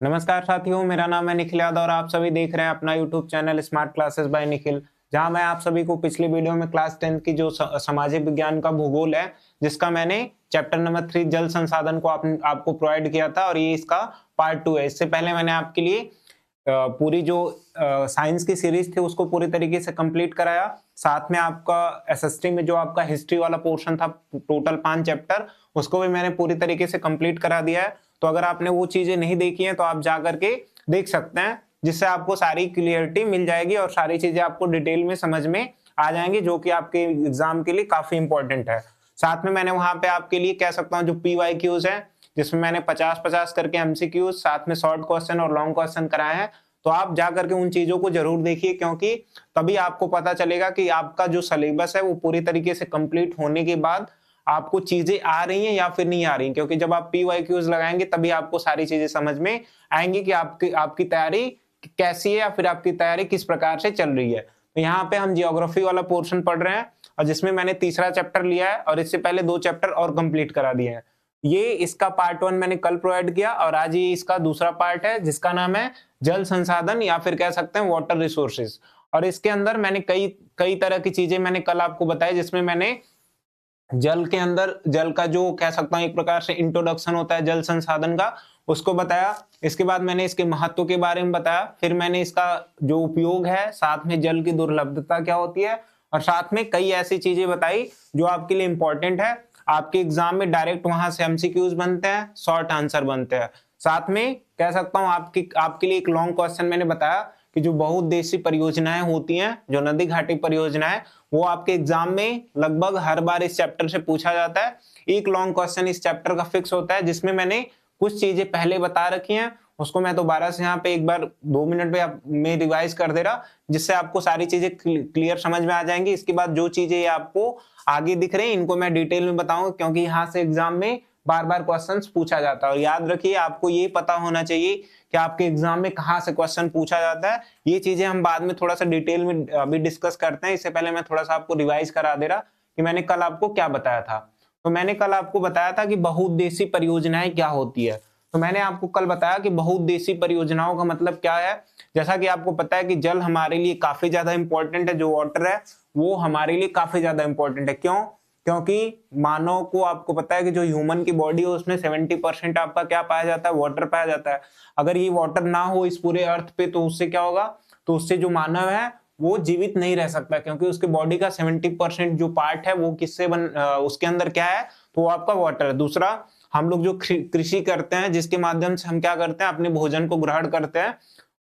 नमस्कार साथियों, मेरा नाम है निखिल यादव और आप सभी देख रहे हैं अपना YouTube channel smart classes bye Nikhil, जहां मैं आप सभी को पिछली वीडियो में क्लास 10th की जो सामाजिक विज्ञान का भूगोल है, जिसका मैंने चैप्टर नंबर 3 जल संसाधन को आपको प्रोवाइड किया था और ये इसका पार्ट 2 है। इससे पहले मैंने आपके लिए पूरी जो साइंस की सीरीज थी उसको पूरी तरीके से कंप्लीट कराया। साथ में आपका एसएसटी में जो आपका हिस्ट्री वाला पोर्शन था, टोटल 5 चैप्टर, उसको भी मैंने पूरी तरीके से कंप्लीट करा दिया है। तो अगर आपने वो चीजें नहीं देखी हैं तो आप जा करके देख सकते हैं, जिससे आपको सारी क्लियरिटी मिल जाएगी और सारी चीजें आपको डिटेल में समझ में आ जाएंगी, जो कि आपके एग्जाम के लिए काफी इंपॉर्टेंट है। साथ में मैंने वहां पे आपके लिए कह सकता हूँ जो PYQs है, जिसमें मैंने 50-50 करके MCQs, साथ में शॉर्ट क्वेश्चन और लॉन्ग क्वेश्चन कराए हैं। तो आप जा करके उन चीजों को जरूर देखिए, क्योंकि तभी आपको पता चलेगा कि आपका जो सिलेबस है वो पूरी तरीके से कंप्लीट होने के बाद आपको चीजें आ रही हैं या फिर नहीं आ रही, क्योंकि जब आप PYQs लगाएंगे तभी आपको सारी चीजें समझ में आएंगी कि आपकी आपकी तैयारी कैसी है या फिर आपकी तैयारी किस प्रकार से चल रही है। तो यहाँ पे हम जियोग्राफी वाला पोर्शन पढ़ रहे हैं और जिसमें मैंने तीसरा चैप्टर लिया है और इससे पहले 2 चैप्टर और कंप्लीट करा दिए हैं। ये इसका पार्ट 1 मैंने कल प्रोवाइड किया और आज ये इसका दूसरा पार्ट है, जिसका नाम है जल संसाधन या फिर कह सकते हैं वाटर रिसोर्सेज। और इसके अंदर मैंने कई कई तरह की चीजें मैंने कल आपको बताई, जिसमें मैंने जल के अंदर जल का जो कह सकता हूं एक प्रकार से इंट्रोडक्शन होता है जल संसाधन का, उसको बताया। इसके बाद मैंने इसके महत्व के बारे में बताया, फिर मैंने इसका जो उपयोग है, साथ में जल की दुर्लभता क्या होती है, और साथ में कई ऐसी चीजें बताई जो आपके लिए इंपॉर्टेंट है। आपके एग्जाम में डायरेक्ट वहां से MCQs बनते हैं, शॉर्ट आंसर बनते हैं। साथ में कह सकता हूं आपके लिए एक लॉन्ग क्वेश्चन मैंने बताया कि जो बहुउद्देशीय परियोजनाएं होती हैं, जो नदी घाटी परियोजना है, वो आपके एग्जाम में लगभग हर बार इस चैप्टर से पूछा जाता है। एक लॉन्ग क्वेश्चन इस चैप्टर का फिक्स होता है, जिसमें मैंने कुछ चीजें पहले बता रखी हैं, उसको मैं दोबारा से यहाँ पे एक बार 2 मिनट में रिवाइज कर दे रहा, जिससे आपको सारी चीजें क्लियर समझ में आ जाएंगी। इसके बाद जो चीजें आपको आगे दिख रही हैं इनको मैं डिटेल में बताऊंगा, क्योंकि यहाँ से एग्जाम में बार बार क्वेश्चन पूछा जाता है। और याद रखिए, आपको ये पता होना चाहिए कि आपके एग्जाम में कहाँ से क्वेश्चन पूछा जाता है। ये चीजें हम बाद में थोड़ा सा डिटेल में अभी डिस्कस करते हैं। इससे पहले मैं थोड़ा सा आपको रिवाइज करा दे रहा कि मैंने कल आपको क्या बताया था। तो मैंने कल आपको बताया था कि बहुउद्देशीय परियोजनाएं क्या होती है। तो मैंने आपको कल बताया कि बहुउद्देशीय परियोजनाओं का मतलब क्या है। जैसा कि आपको पता है कि जल हमारे लिए काफी ज्यादा इंपॉर्टेंट है, जो वाटर है वो हमारे लिए काफी ज्यादा इंपॉर्टेंट है। क्यों? क्योंकि मानव को आपको पता है कि जो ह्यूमन की बॉडी है उसमें 70% आपका क्या पाया जाता है, वाटर पाया जाता है। अगर ये वाटर ना हो इस पूरे अर्थ पे तो उससे क्या होगा, तो उससे जो मानव है वो जीवित नहीं रह सकता, क्योंकि उसके बॉडी का 70% जो पार्ट है वो किससे उसके अंदर क्या है, तो वो आपका वाटर है। दूसरा, हम लोग जो कृषि करते हैं, जिसके माध्यम से हम क्या करते हैं, अपने भोजन को ग्रहण करते हैं,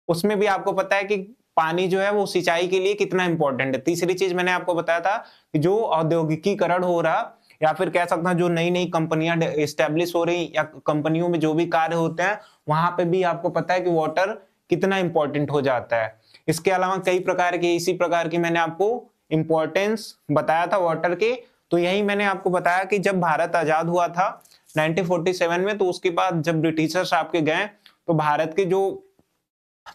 उसमें भी आपको पता है कि पानी जो है वो सिंचाई के लिए कितना इंपॉर्टेंट है। तीसरी चीज मैंने आपको बताया था कि जो औद्योगिकीकरण हो रहा या फिर कह सकता हूं जो नई नई कंपनियां एस्टेब्लिश हो रही या कंपनियों में जो भी कार्य होते हैं, वहां पे भी आपको पता है कि वाटर कितना इंपॉर्टेंट हो जाता है। इसके अलावा कई प्रकार के इसी प्रकार की मैंने आपको इंपॉर्टेंस बताया था वाटर के। तो यही मैंने आपको बताया कि जब भारत आजाद हुआ था 1947 में, तो उसके बाद जब ब्रिटिशर्स आपके गए, तो भारत के जो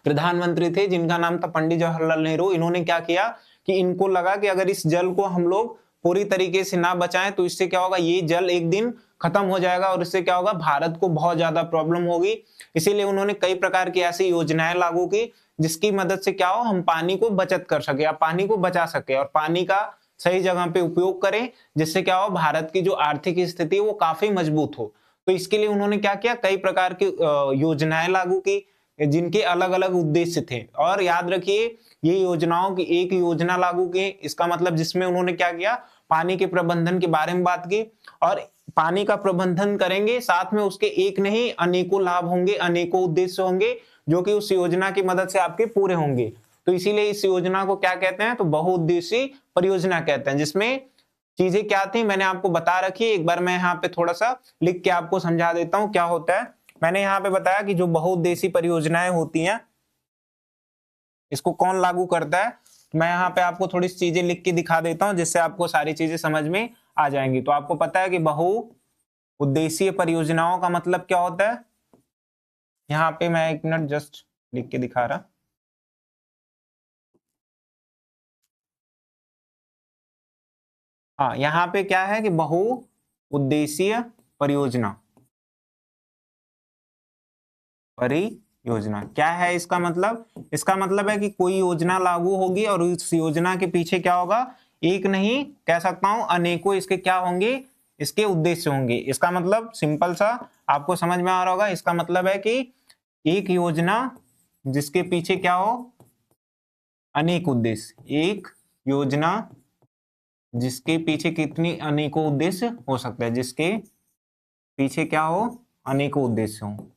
प्रधानमंत्री थे, जिनका नाम था पंडित जवाहरलाल नेहरू, इन्होंने क्या किया कि इनको लगा कि अगर इस जल को हम लोग पूरी तरीके से ना बचाएं तो इससे क्या होगा, ये जल एक दिन खत्म हो जाएगा और इससे क्या होगा, भारत को बहुत ज्यादा प्रॉब्लम होगी। इसीलिए उन्होंने कई प्रकार की ऐसी योजनाएं लागू की, जिसकी मदद से क्या हो, हम पानी को बचत कर सके या पानी को बचा सके और पानी का सही जगह पे उपयोग करें, जिससे क्या हो, भारत की जो आर्थिक स्थिति है वो काफी मजबूत हो। तो इसके लिए उन्होंने क्या किया, कई प्रकार की योजनाएं लागू की, जिनके अलग अलग उद्देश्य थे। और याद रखिए, ये योजनाओं की एक योजना लागू की, इसका मतलब जिसमें उन्होंने क्या किया, पानी के प्रबंधन के बारे में बात की। और पानी का प्रबंधन करेंगे, साथ में उसके एक नहीं अनेकों लाभ होंगे, अनेकों उद्देश्य होंगे, जो कि उस योजना की मदद से आपके पूरे होंगे। तो इसीलिए इस योजना को क्या कहते हैं, तो बहुउद्देशीय परियोजना कहते हैं। जिसमें चीजें क्या थी मैंने आपको बता रखी है, एक बार मैं यहाँ पे थोड़ा सा लिख के आपको समझा देता हूँ क्या होता है। मैंने यहाँ पे बताया कि जो बहुउद्देशीय परियोजनाएं होती हैं, इसको कौन लागू करता है। तो मैं यहाँ पे आपको थोड़ी सी चीजें लिख के दिखा देता हूँ, जिससे आपको सारी चीजें समझ में आ जाएंगी। तो आपको पता है कि बहुउद्देशीय परियोजनाओं का मतलब क्या होता है। यहाँ पे मैं एक मिनट जस्ट लिख के दिखा रहा। हाँ, यहाँ पे क्या है कि बहुउद्देशीय परियोजना, परियोजना योजना। क्या है इसका मतलब? इसका मतलब है कि कोई योजना लागू होगी और उस योजना के पीछे क्या होगा, एक नहीं कह सकता हूं अनेकों इसके क्या होंगे, इसके उद्देश्य होंगे। इसका मतलब सिंपल सा आपको समझ में आ रहा होगा। इसका मतलब है कि एक योजना जिसके पीछे क्या हो, अनेक उद्देश्य। एक योजना जिसके पीछे कितनी अनेकों उद्देश्य हो सकते हैं, जिसके पीछे क्या हो, अनेकों उद्देश्य हो,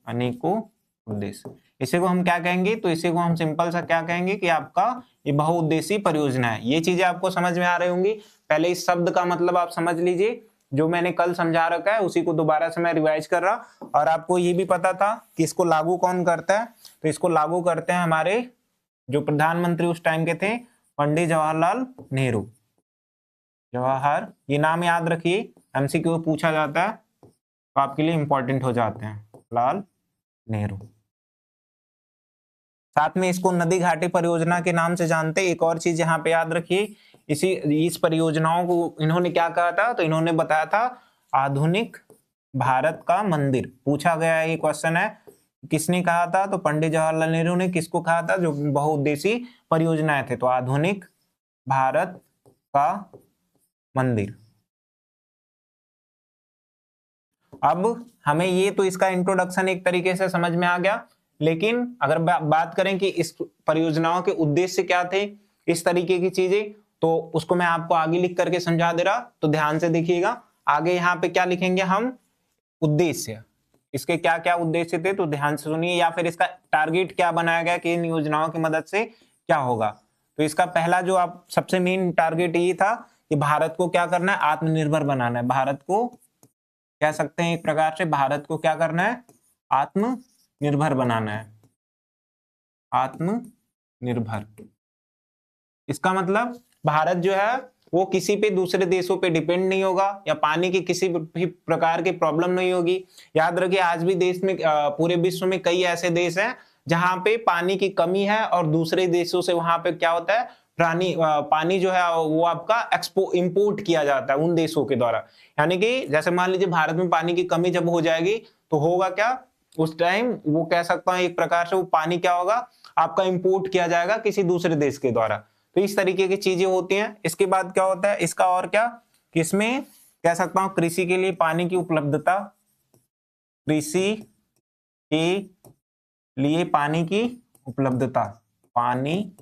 अनेकों उद्देश्य। इसी को हम क्या कहेंगे, तो इसी को हम सिंपल सा क्या कहेंगे कि आपका ये बहुउद्देशीय परियोजना है। ये चीजें आपको समझ में आ रही होंगी। पहले इस शब्द का मतलब आप समझ लीजिए, जो मैंने कल समझा रखा है उसी को दोबारा से मैं रिवाइज कर रहा। और आपको ये भी पता था कि इसको लागू कौन करता है, तो इसको लागू करते हैं हमारे जो प्रधानमंत्री उस टाइम के थे, पंडित जवाहरलाल नेहरू। जवाहर, ये नाम याद रखिए, एमसीक्यू पूछा जाता है तो आपके लिए इंपॉर्टेंट हो जाते हैं, लाल नेहरू। साथ में इसको नदी घाटी परियोजना के नाम से जानते हैं। एक और चीज यहाँ पे याद रखिए, इस परियोजनाओं को इन्होंने क्या कहा था, तो इन्होंने बताया था आधुनिक भारत का मंदिर। पूछा गया है, ये क्वेश्चन है, किसने कहा था, तो पंडित जवाहरलाल नेहरू ने किसको कहा था, जो बहुउद्देशीय परियोजनाएं थे, तो आधुनिक भारत का मंदिर। अब हमें ये तो इसका इंट्रोडक्शन एक तरीके से समझ में आ गया, लेकिन अगर बात करें कि इस परियोजनाओं के उद्देश्य क्या थे, इस तरीके की चीजें, तो उसको मैं आपको आगे लिख करके समझा दे रहा, तो ध्यान से देखिएगा। आगे यहाँ पे क्या लिखेंगे हम, उद्देश्य, इसके क्या क्या उद्देश्य थे, तो ध्यान से सुनिए, या फिर इसका टारगेट क्या बनाया गया कि इन योजनाओं की मदद से क्या होगा। तो इसका पहला जो आप सबसे मेन टारगेट ये था कि भारत को क्या करना है, आत्मनिर्भर बनाना है। भारत को कह सकते हैं एक प्रकार से, भारत को क्या करना है, आत्मनिर्भर बनाना है, आत्मनिर्भर। इसका मतलब भारत जो है वो किसी पे दूसरे देशों पे डिपेंड नहीं होगा, या पानी की किसी भी प्रकार की प्रॉब्लम नहीं होगी। याद रखिए, आज भी देश में पूरे विश्व में कई ऐसे देश हैं जहां पे पानी की कमी है, और दूसरे देशों से वहां पे क्या होता है, पानी जो है वो आपका इंपोर्ट किया जाता है उन देशों के द्वारा। यानी कि जैसे मान लीजिए भारत में पानी की कमी जब हो जाएगी तो होगा क्या, उस टाइम वो कह सकता हूं एक प्रकार से वो पानी क्या होगा, आपका इंपोर्ट किया जाएगा किसी दूसरे देश के द्वारा। तो इस तरीके की चीजें होती हैं। इसके बाद क्या होता है इसका, और क्या कि इसमें कह सकता हूं कृषि के लिए पानी की उपलब्धता, कृषि के लिए पानी की उपलब्धता, पानी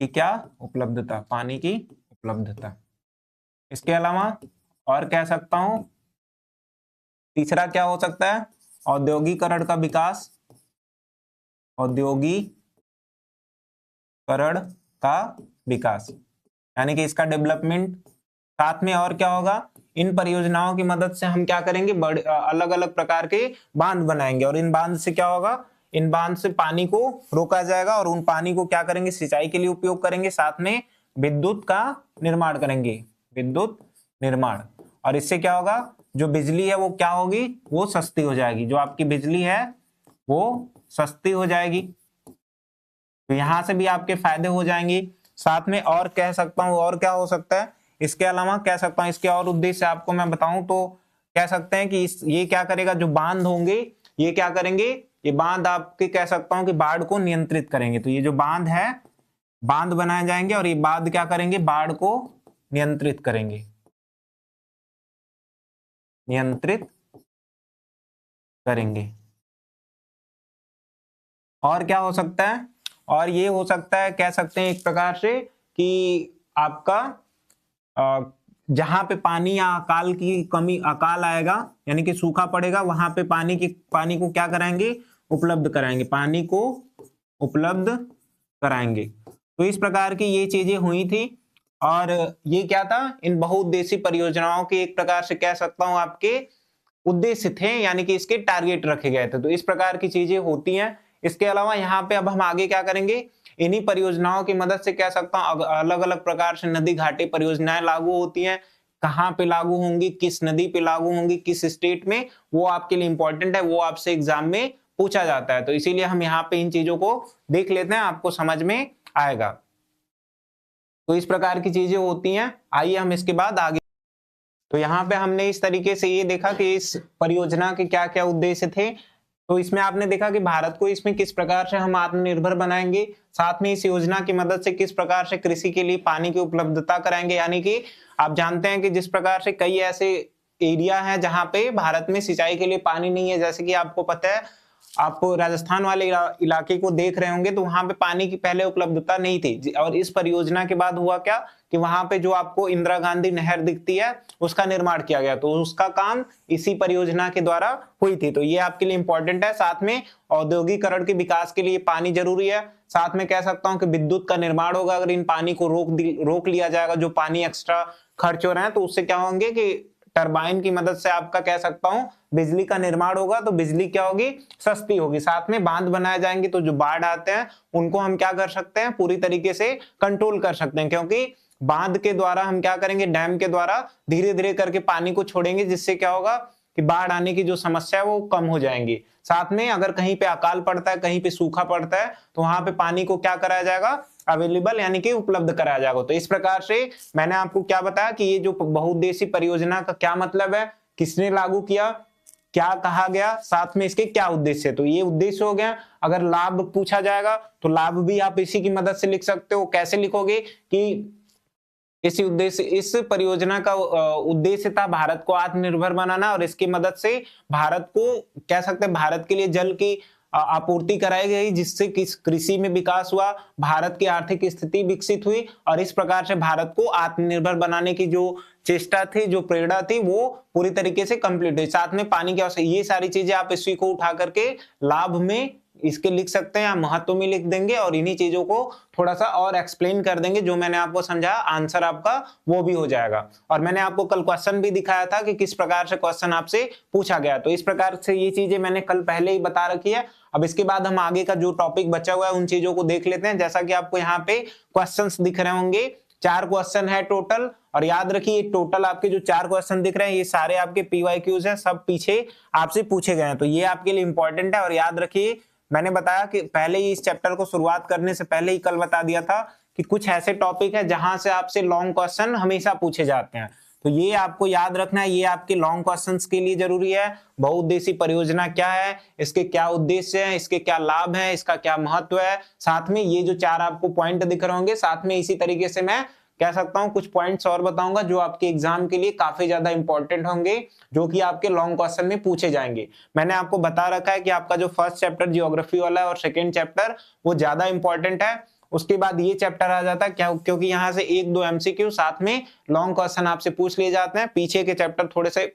की क्या उपलब्धता, पानी की उपलब्धता। इसके अलावा और कह सकता हूं तीसरा क्या हो सकता है, औद्योगिकरण का विकास, औद्योगिकरण का विकास, यानी कि इसका डेवलपमेंट। साथ में और क्या होगा, इन परियोजनाओं की मदद से हम क्या करेंगे, बड़े अलग अलग प्रकार के बांध बनाएंगे, और इन बांध से क्या होगा, इन बांध से पानी को रोका जाएगा, और उन पानी को क्या करेंगे, सिंचाई के लिए उपयोग करेंगे। साथ में विद्युत का निर्माण करेंगे, विद्युत निर्माण। और इससे क्या होगा, जो बिजली है वो क्या होगी, वो सस्ती हो जाएगी, जो आपकी बिजली है वो सस्ती हो जाएगी। तो यहां से भी आपके फायदे हो जाएंगे। साथ में और कह सकता हूं, और क्या हो सकता है, इसके अलावा कह सकता हूं, इसके और उद्देश्य आपको मैं बताऊं तो कह सकते हैं कि ये क्या करेगा, जो बांध होंगे ये क्या करेंगे, ये बांध आपके कह सकता हूं कि बाढ़ को नियंत्रित करेंगे। तो ये जो बांध है, बांध बनाए जाएंगे, और ये बांध क्या करेंगे, बाढ़ को नियंत्रित करेंगे, नियंत्रित करेंगे। और क्या हो सकता है, और ये हो सकता है कह सकते हैं एक प्रकार से कि आपका जहां पे पानी या अकाल की कमी, अकाल आएगा यानी कि सूखा पड़ेगा, वहां पे पानी को क्या कराएंगे, उपलब्ध कराएंगे, पानी को उपलब्ध कराएंगे। तो इस प्रकार की ये चीजें हुई थी। और ये क्या था, इन बहुउद्देशीय परियोजनाओं के एक प्रकार से कह सकता हूं आपके उद्देश्य थे, यानी कि इसके टारगेट रखे गए थे। तो इस प्रकार की चीजें होती हैं। इसके अलावा यहाँ पे अब हम आगे क्या करेंगे, इन्हीं परियोजनाओं की मदद से कह सकता हूं अलग अलग प्रकार से नदी घाटी परियोजनाएं लागू होती हैं। कहाँ पे लागू होंगी, किस नदी पे लागू होंगी, किस स्टेट में, वो आपके लिए इंपॉर्टेंट है, वो आपसे एग्जाम में पूछा जाता है। तो इसीलिए हम यहाँ पे इन चीजों को देख लेते हैं, आपको समझ में आएगा। तो इस प्रकार की चीजें होती हैं। आइए हम इसके बाद आगे। तो यहाँ पे हमने इस तरीके से ये देखा कि इस परियोजना के क्या क्या उद्देश्य थे, तो इसमें आपने देखा कि भारत को इसमें किस प्रकार से हम आत्मनिर्भर बनाएंगे, साथ में इस योजना की मदद से किस प्रकार से कृषि के लिए पानी की उपलब्धता कराएंगे। यानी कि आप जानते हैं कि जिस प्रकार से कई ऐसे एरिया है जहां पे भारत में सिंचाई के लिए पानी नहीं है, जैसे कि आपको पता है, आप राजस्थान वाले इलाके को देख रहे होंगे, तो वहां पे पानी की पहले उपलब्धता नहीं थी। और इस परियोजना के बाद हुआ क्या कि वहां पे जो आपको इंदिरा गांधी नहर दिखती है उसका निर्माण किया गया, तो उसका काम इसी परियोजना के द्वारा हुई थी। तो ये आपके लिए इंपॉर्टेंट है। साथ में औद्योगिकरण के विकास के लिए पानी जरूरी है। साथ में कह सकता हूं कि विद्युत का निर्माण होगा अगर इन पानी को रोक लिया जाएगा, जो पानी एक्स्ट्रा खर्च हो रहे हैं, तो उससे क्या होंगे कि टरबाइन की मदद से आपका कह सकता हूं बिजली का निर्माण होगा, तो बिजली क्या होगी, सस्ती होगी। साथ में बांध बनाए जाएंगे, तो जो बाढ़ आते हैं उनको हम क्या कर सकते हैं, पूरी तरीके से कंट्रोल कर सकते हैं, क्योंकि बांध के द्वारा हम क्या करेंगे, डैम के द्वारा धीरे धीरे करके पानी को छोड़ेंगे, जिससे क्या होगा कि बाढ़ आने की जो समस्या है वो कम हो जाएंगी। साथ में अगर कहीं पे अकाल पड़ता है, कहीं पे सूखा पड़ता है, तो वहां पे पानी को क्या कराया जाएगा, अवेलेबल यानी कि उपलब्ध कराया जाएगा। तो इस प्रकार से मैंने आपको क्या बताया कि ये जो बहुउद्देशीय परियोजना का क्या मतलब है, किसने लागू किया, क्या कहा गया, साथ में इसके क्या उद्देश्य है। तो ये उद्देश्य हो गया। अगर लाभ पूछा जाएगा तो लाभ भी आप इसी की मदद से लिख सकते हो। कैसे लिखोगे कि इस परियोजना का उद्देश्य था भारत को आत्मनिर्भर बनाना, और इसकी मदद से भारत को कह सकते हैं भारत के लिए जल की आपूर्ति कराई गई, जिससे किस कृषि में विकास हुआ, भारत की आर्थिक स्थिति विकसित हुई, और इस प्रकार से भारत को आत्मनिर्भर बनाने की जो चेष्टा थी, जो प्रेरणा थी, वो पूरी तरीके से कंप्लीट हुई। साथ में पानी की आवश्यकता, ये सारी चीजें आप इसी को उठा करके लाभ में इसके लिख सकते हैं, या महत्व में लिख देंगे, और इन्हीं चीजों को थोड़ा सा और एक्सप्लेन कर देंगे, जो मैंने आपको समझाया, आंसर आपका वो भी हो जाएगा। और मैंने आपको कल क्वेश्चन भी दिखाया था कि किस प्रकार से क्वेश्चन आपसे पूछा गया, तो इस प्रकार से ये चीजें मैंने कल पहले ही बता रखी है। अब इसके बाद हम आगे का जो टॉपिक बचा हुआ है उन चीजों को देख लेते हैं। जैसा कि आपको यहाँ पे क्वेश्चंस दिख रहे होंगे, 4 क्वेश्चन है टोटल, और याद रखिए टोटल आपके जो 4 क्वेश्चन दिख रहे हैं ये सारे आपके PYQs हैं, सब पीछे आपसे पूछे गए हैं, तो ये आपके लिए इंपॉर्टेंट है। और याद रखिए मैंने बताया कि पहले ही इस चैप्टर को शुरुआत करने से पहले ही कल बता दिया था कि कुछ ऐसे टॉपिक है जहां से आपसे लॉन्ग क्वेश्चन हमेशा पूछे जाते हैं, तो ये आपको याद रखना है, ये आपके लॉन्ग क्वेश्चंस के लिए जरूरी है। बहुउद्देशीय परियोजना क्या है, इसके क्या उद्देश्य हैं, इसके क्या लाभ हैं, इसका क्या महत्व है, साथ में ये जो 4 आपको पॉइंट दिख रहे होंगे, साथ में इसी तरीके से मैं कह सकता हूं कुछ पॉइंट्स और बताऊंगा जो आपके एग्जाम के लिए काफी ज्यादा इंपॉर्टेंट होंगे, जो कि आपके लॉन्ग क्वेश्चन में पूछे जाएंगे। मैंने आपको बता रखा है कि आपका जो फर्स्ट चैप्टर ज्योग्राफी वाला है और सेकंड चैप्टर वो ज्यादा इंपॉर्टेंट है, उसके बाद ये चैप्टर आ जाता है, क्या क्योंकि यहाँ से 1-2 MCQ साथ में लॉन्ग क्वेश्चन आपसे पूछ लिए जाते हैं। पीछे के चैप्टर थोड़े से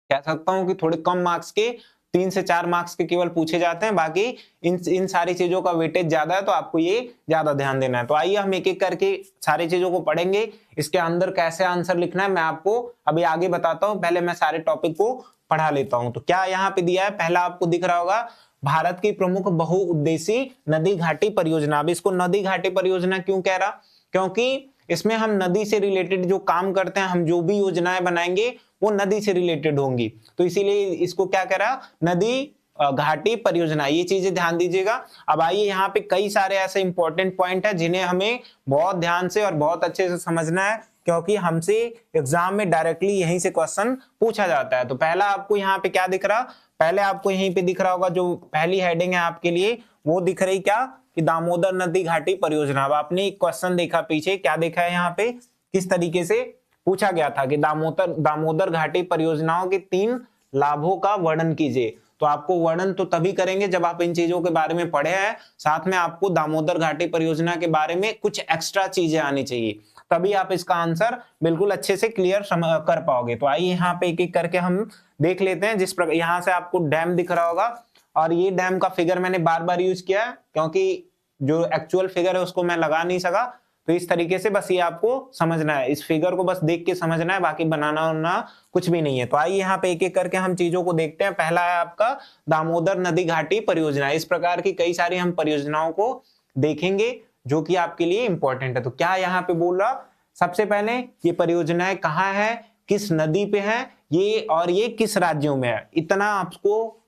कह सकता हूं कि थोड़े कम मार्क्स के, 3 से 4 मार्क्स के केवल पूछे जाते हैं, बाकी इन सारी चीजों का वेटेज ज्यादा है, तो आपको ये ज्यादा ध्यान देना है। तो आइए हम एक एक करके सारी चीजों को पढ़ेंगे, इसके अंदर कैसे आंसर लिखना है मैं आपको अभी आगे बताता हूं, पहले मैं सारे टॉपिक को पढ़ा लेता हूं। तो क्या यहाँ पे दिया है, पहला आपको दिख रहा होगा भारत की प्रमुख बहुउद्देशीय नदी घाटी परियोजना। अब इसको नदी घाटी परियोजना क्यों कह रहा, क्योंकि इसमें हम नदी से रिलेटेड जो काम करते हैं, हम जो भी योजनाएं बनाएंगे वो नदी से रिलेटेड होंगी, तो इसीलिए इसको क्या कह रहा, नदी घाटी परियोजना, ये चीजें ध्यान दीजिएगा। अब आइए यहाँ पे कई सारे ऐसे इंपॉर्टेंट पॉइंट है जिन्हें हमें बहुत ध्यान से और बहुत अच्छे से समझना है, क्योंकि हमसे एग्जाम में डायरेक्टली यहीं से क्वेश्चन पूछा जाता है। तो पहला आपको यहाँ पे क्या दिख रहा, पहले आपको यहीं पे दिख रहा होगा, जो पहली हेडिंग है आपके लिए वो दिख रही क्या कि दामोदर नदी घाटी परियोजना। अब आपने एक क्वेश्चन देखा पीछे, क्या देखा है यहाँ पे, किस तरीके से पूछा गया था कि दामोदर घाटी परियोजनाओं के 3 लाभों का वर्णन कीजिए। तो आपको वर्णन तो तभी करेंगे जब आप इन चीजों के बारे में पढ़े हैं, साथ में आपको दामोदर घाटी परियोजना के बारे में कुछ एक्स्ट्रा चीजें आनी चाहिए, तभी आप इसका आंसर बिल्कुल अच्छे से क्लियर कर पाओगे। तो आइए यहाँ पे एक एक करके हम देख लेते हैं। जिस प्रकार यहाँ से आपको डैम दिख रहा होगा, और ये डैम का फिगर मैंने बार बार यूज किया है क्योंकि जो एक्चुअल फिगर है उसको मैं लगा नहीं सका, तो इस तरीके से बस ये आपको समझना है, इस फिगर को बस देख के समझना है, बाकी बनाना ना कुछ भी नहीं है। तो आइए यहाँ पे एक एक करके हम चीजों को देखते हैं। पहला है आपका दामोदर नदी घाटी परियोजना। इस प्रकार की कई सारी हम परियोजनाओं को देखेंगे जो कि आपके लिए इंपॉर्टेंट है। तो क्या यहाँ पे बोल रहा, सबसे पहले ये परियोजनाएं कहाँ है, किस नदी पे है ये, और ये किस राज्यों में है, इतना आपको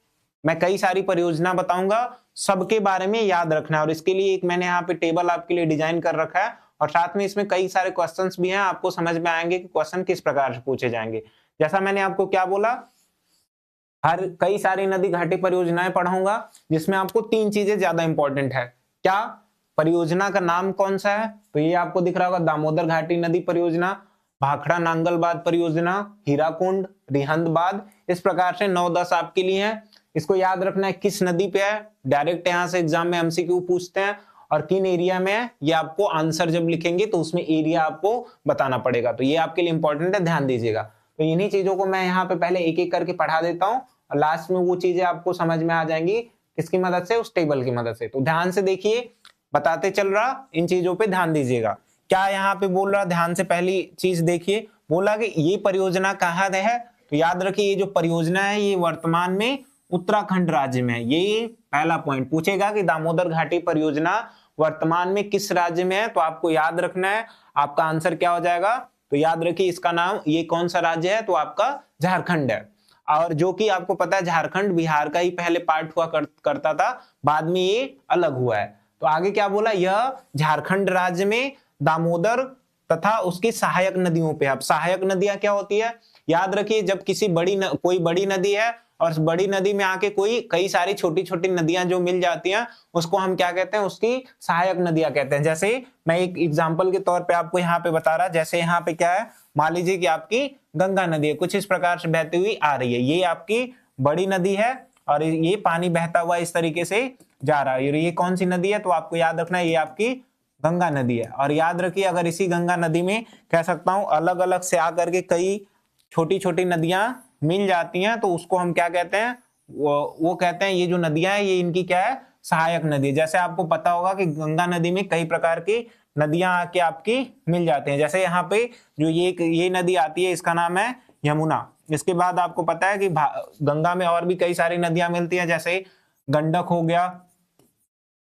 मैं कई सारी परियोजना बताऊंगा, सबके बारे में याद रखना है। और इसके लिए एक मैंने यहाँ पे टेबल आपके लिए डिजाइन कर रखा है, और साथ में इसमें कई सारे क्वेश्चंस भी हैं, आपको समझ में आएंगे कि क्वेश्चन किस प्रकार से पूछे जाएंगे। जैसा मैंने आपको क्या बोला, हर कई सारी नदी घाटी परियोजनाएं पढ़ाऊंगा जिसमें आपको 3 चीजें ज्यादा इंपॉर्टेंट है। क्या? परियोजना का नाम कौन सा है, तो ये आपको दिख रहा होगा, दामोदर घाटी नदी परियोजना, भाखड़ा नांगल बांध परियोजना, हीराकुंड, रिहंद बांध। इस प्रकार से 9-10 आपके लिए है। इसको याद रखना है किस नदी पे है, डायरेक्ट यहां से एग्जाम में एमसीक्यू पूछते हैं, और किन एरिया में है ये आपको आंसर जब लिखेंगे तो उसमें एरिया आपको बताना पड़ेगा। तो ये आपके लिए इंपॉर्टेंट है, ध्यान दीजिएगा। तो इन्हीं चीजों को मैं यहाँ पे पहले एक एक करके पढ़ा देता हूँ और लास्ट में वो चीजें आपको समझ में आ जाएंगी किसकी मदद से, उस टेबल की मदद से। तो ध्यान से देखिए, बताते चल रहा, इन चीजों पे ध्यान दीजिएगा। क्या यहाँ पे बोल रहा, ध्यान से पहली चीज देखिए, बोला कि ये परियोजना कहाँ है, तो याद रखिए ये जो परियोजना है ये वर्तमान में उत्तराखंड राज्य में है। ये पहला पॉइंट पूछेगा कि दामोदर घाटी परियोजना वर्तमान में किस राज्य में है, तो आपको याद रखना है। आपका आंसर क्या हो जाएगा, तो याद रखिए इसका नाम, ये कौन सा राज्य है, तो आपका झारखंड है। और जो कि आपको पता है झारखंड बिहार का ही पहले पार्ट हुआ करता था, बाद में ये अलग हुआ है। तो आगे क्या बोला, यह झारखंड राज्य में दामोदर तथा उसकी सहायक नदियों पे। अब सहायक नदियां क्या होती है, याद रखिए जब किसी कोई बड़ी नदी है और उस बड़ी नदी में आके कई सारी छोटी छोटी नदियां जो मिल जाती हैं उसको हम क्या कहते हैं, उसकी सहायक नदियां कहते हैं। जैसे मैं एक एग्जांपल के तौर पे आपको यहाँ पे बता रहा, जैसे यहाँ पे क्या है, मान लीजिए कि आपकी गंगा नदी है, कुछ इस प्रकार से बहती हुई आ रही है, ये आपकी बड़ी नदी है और ये पानी बहता हुआ इस तरीके से जा रहा है। ये कौन सी नदी है, तो आपको याद रखना है ये आपकी गंगा नदी है। और याद रखिए अगर इसी गंगा नदी में कह सकता हूं अलग अलग से आकर के कई छोटी छोटी नदियां मिल जाती हैं, तो उसको हम क्या कहते हैं, वो कहते हैं ये जो नदियां हैं ये इनकी क्या है, सहायक नदी। जैसे आपको पता होगा कि गंगा नदी में कई प्रकार की नदियां आके आपकी मिल जाती हैं। जैसे यहाँ पे जो ये नदी आती है इसका नाम है यमुना। इसके बाद आपको पता है कि गंगा में और भी कई सारी नदियां मिलती हैं, जैसे गंडक हो गया,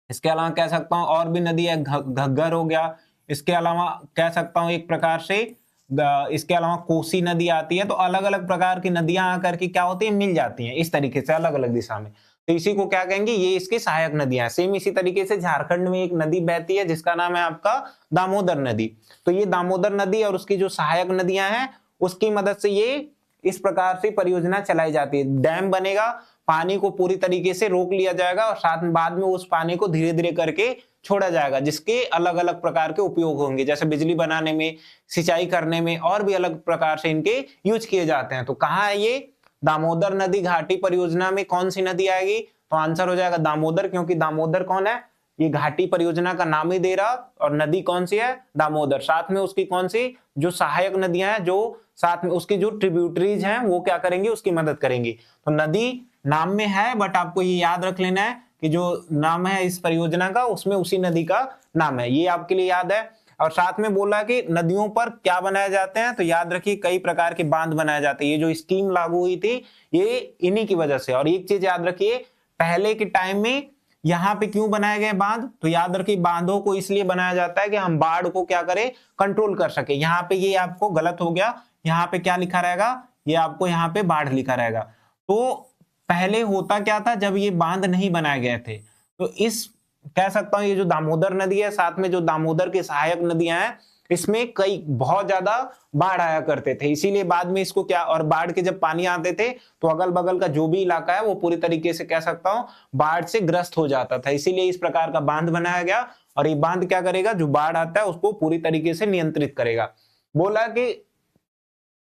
इसके अलावा कह सकता हूं और भी नदी है, घग्गर हो गया, इसके अलावा कह सकता हूं एक प्रकार से इसके अलावा कोसी नदी आती है। तो अलग अलग प्रकार की नदियां आकर के क्या होती है, मिल जाती हैं इस तरीके से अलग अलग दिशा में। तो इसी को क्या कहेंगे, ये इसकी सहायक नदियां हैं। सेम इसी तरीके से झारखंड में एक नदी बहती है जिसका नाम है आपका दामोदर नदी। तो ये दामोदर नदी और उसकी जो सहायक नदियां हैं उसकी मदद से ये इस प्रकार से परियोजना चलाई जाती है। डैम बनेगा, पानी को पूरी तरीके से रोक लिया जाएगा और साथ में बाद में उस पानी को धीरे धीरे करके छोड़ा जाएगा, जिसके अलग अलग प्रकार के उपयोग होंगे, जैसे बिजली बनाने में, सिंचाई करने में, और भी अलग प्रकार से इनके यूज किए जाते हैं। तो कहाँ है ये, दामोदर नदी घाटी परियोजना में कौन सी नदी आएगी, तो आंसर हो जाएगा दामोदर, क्योंकि दामोदर कौन है, ये घाटी परियोजना का नाम ही दे रहा, और नदी कौन सी है, दामोदर। साथ में उसकी कौन सी जो सहायक नदियां हैं, जो साथ में उसकी जो ट्रिब्यूटरीज हैं वो क्या करेंगी, उसकी मदद करेंगी। तो नदी नाम में है, बट आपको ये याद रख लेना है कि जो नाम है इस परियोजना का उसमें उसी नदी का नाम है, ये आपके लिए याद है। और साथ में बोला कि नदियों पर क्या बनाए जाते हैं, तो याद रखिए कई प्रकार के बांध बनाए जाते हैं। ये जो स्कीम लागू हुई थी ये इन्हीं की वजह से। और एक चीज याद रखिए, पहले के टाइम में यहाँ पे क्यों बनाए गए बांध, तो याद रखिए बांधों को इसलिए बनाया जाता है कि हम बाढ़ को क्या करें, कंट्रोल कर सके। यहाँ पे ये आपको गलत हो गया, यहाँ पे क्या लिखा रहेगा, ये आपको यहाँ पे बाढ़ लिखा रहेगा। तो पहले होता क्या था, जब ये बांध नहीं बनाए गए थे तो इस कह सकता हूं ये जो दामोदर नदी है, साथ में जो दामोदर की सहायक नदियां हैं, इसमें कई बहुत ज्यादा बाढ़ आया करते थे। इसीलिए बाद में इसको क्या, और बाढ़ के जब पानी आते थे तो अगल बगल का जो भी इलाका है वो पूरी तरीके से कह सकता हूं बाढ़ से ग्रस्त हो जाता था। इसीलिए इस प्रकार का बांध बनाया गया, और ये बांध क्या करेगा, जो बाढ़ आता है उसको पूरी तरीके से नियंत्रित करेगा। बोला कि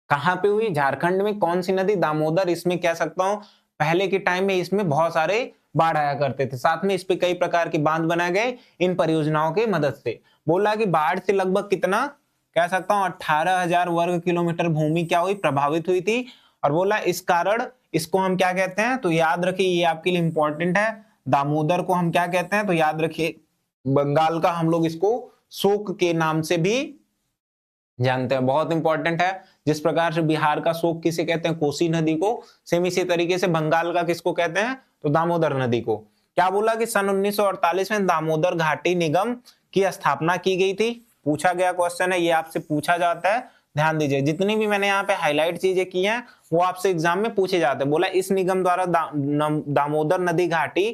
कहां पे हुई, झारखंड में। कौन सी नदी, दामोदर। इसमें कह सकता हूं पहले के टाइम में इसमें बहुत सारे बाढ़ आया करते थे, साथ में इस पे कई प्रकार के बांध बनाए गए इन परियोजनाओं की मदद से। बोला कि बाढ़ से लगभग कितना, कह सकता हूं 18,000 वर्ग किलोमीटर भूमि क्या हुई, प्रभावित हुई थी। और बोला इस कारण इसको हम क्या कहते हैं, तो याद रखिए ये आपके लिए इंपॉर्टेंट है, दामोदर को हम क्या कहते हैं, तो याद रखिए बंगाल का हम लोग इसको शोक के नाम से भी जानते हैं, बहुत इंपॉर्टेंट है। जिस प्रकार से बिहार का शोक किसे कहते हैं, कोसी नदी को, सेम इसी तरीके से बंगाल का किसको कहते हैं, तो दामोदर नदी को। क्या बोला कि सन 1948 में दामोदर घाटी निगम की स्थापना की गई थी। पूछा गया क्वेश्चन है, ये आपसे पूछा जाता है, ध्यान दीजिए। जितनी भी मैंने यहाँ पे हाईलाइट चीजें की हैं वो आपसे एग्जाम में पूछे जाते हैं। बोला इस निगम द्वारा दामोदर नदी घाटी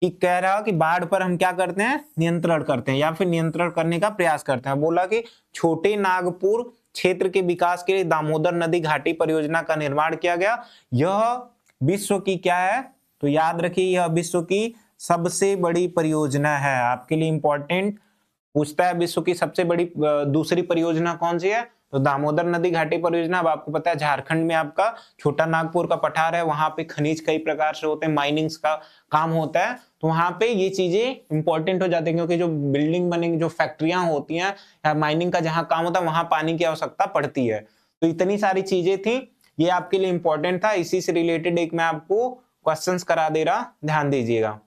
की कह रहा कि बाढ़ पर हम क्या करते हैं, नियंत्रण करते हैं या फिर नियंत्रण करने का प्रयास करते हैं। बोला कि छोटे नागपुर क्षेत्र के विकास के लिए दामोदर नदी घाटी परियोजना का निर्माण किया गया। यह विश्व की क्या है, तो याद रखिए यह विश्व की सबसे बड़ी परियोजना है। आपके लिए इंपॉर्टेंट पूछता है विश्व की सबसे बड़ी दूसरी परियोजना कौन सी है, तो दामोदर नदी घाटी परियोजना। अब आपको पता है झारखंड में आपका छोटा नागपुर का पठार है, वहां पे खनिज कई प्रकार से होते हैं, माइनिंग्स का काम होता है, तो वहां पे ये चीजें इंपॉर्टेंट हो जाती है, क्योंकि जो बिल्डिंग बनेंगी, जो फैक्ट्रियां होती हैं या माइनिंग का जहां काम होता है, वहां पानी की आवश्यकता पड़ती है। तो इतनी सारी चीजें थी, ये आपके लिए इंपॉर्टेंट था। इसी से रिलेटेड एक मैं आपको क्वेश्चंस करा दे रहा, ध्यान दीजिएगा।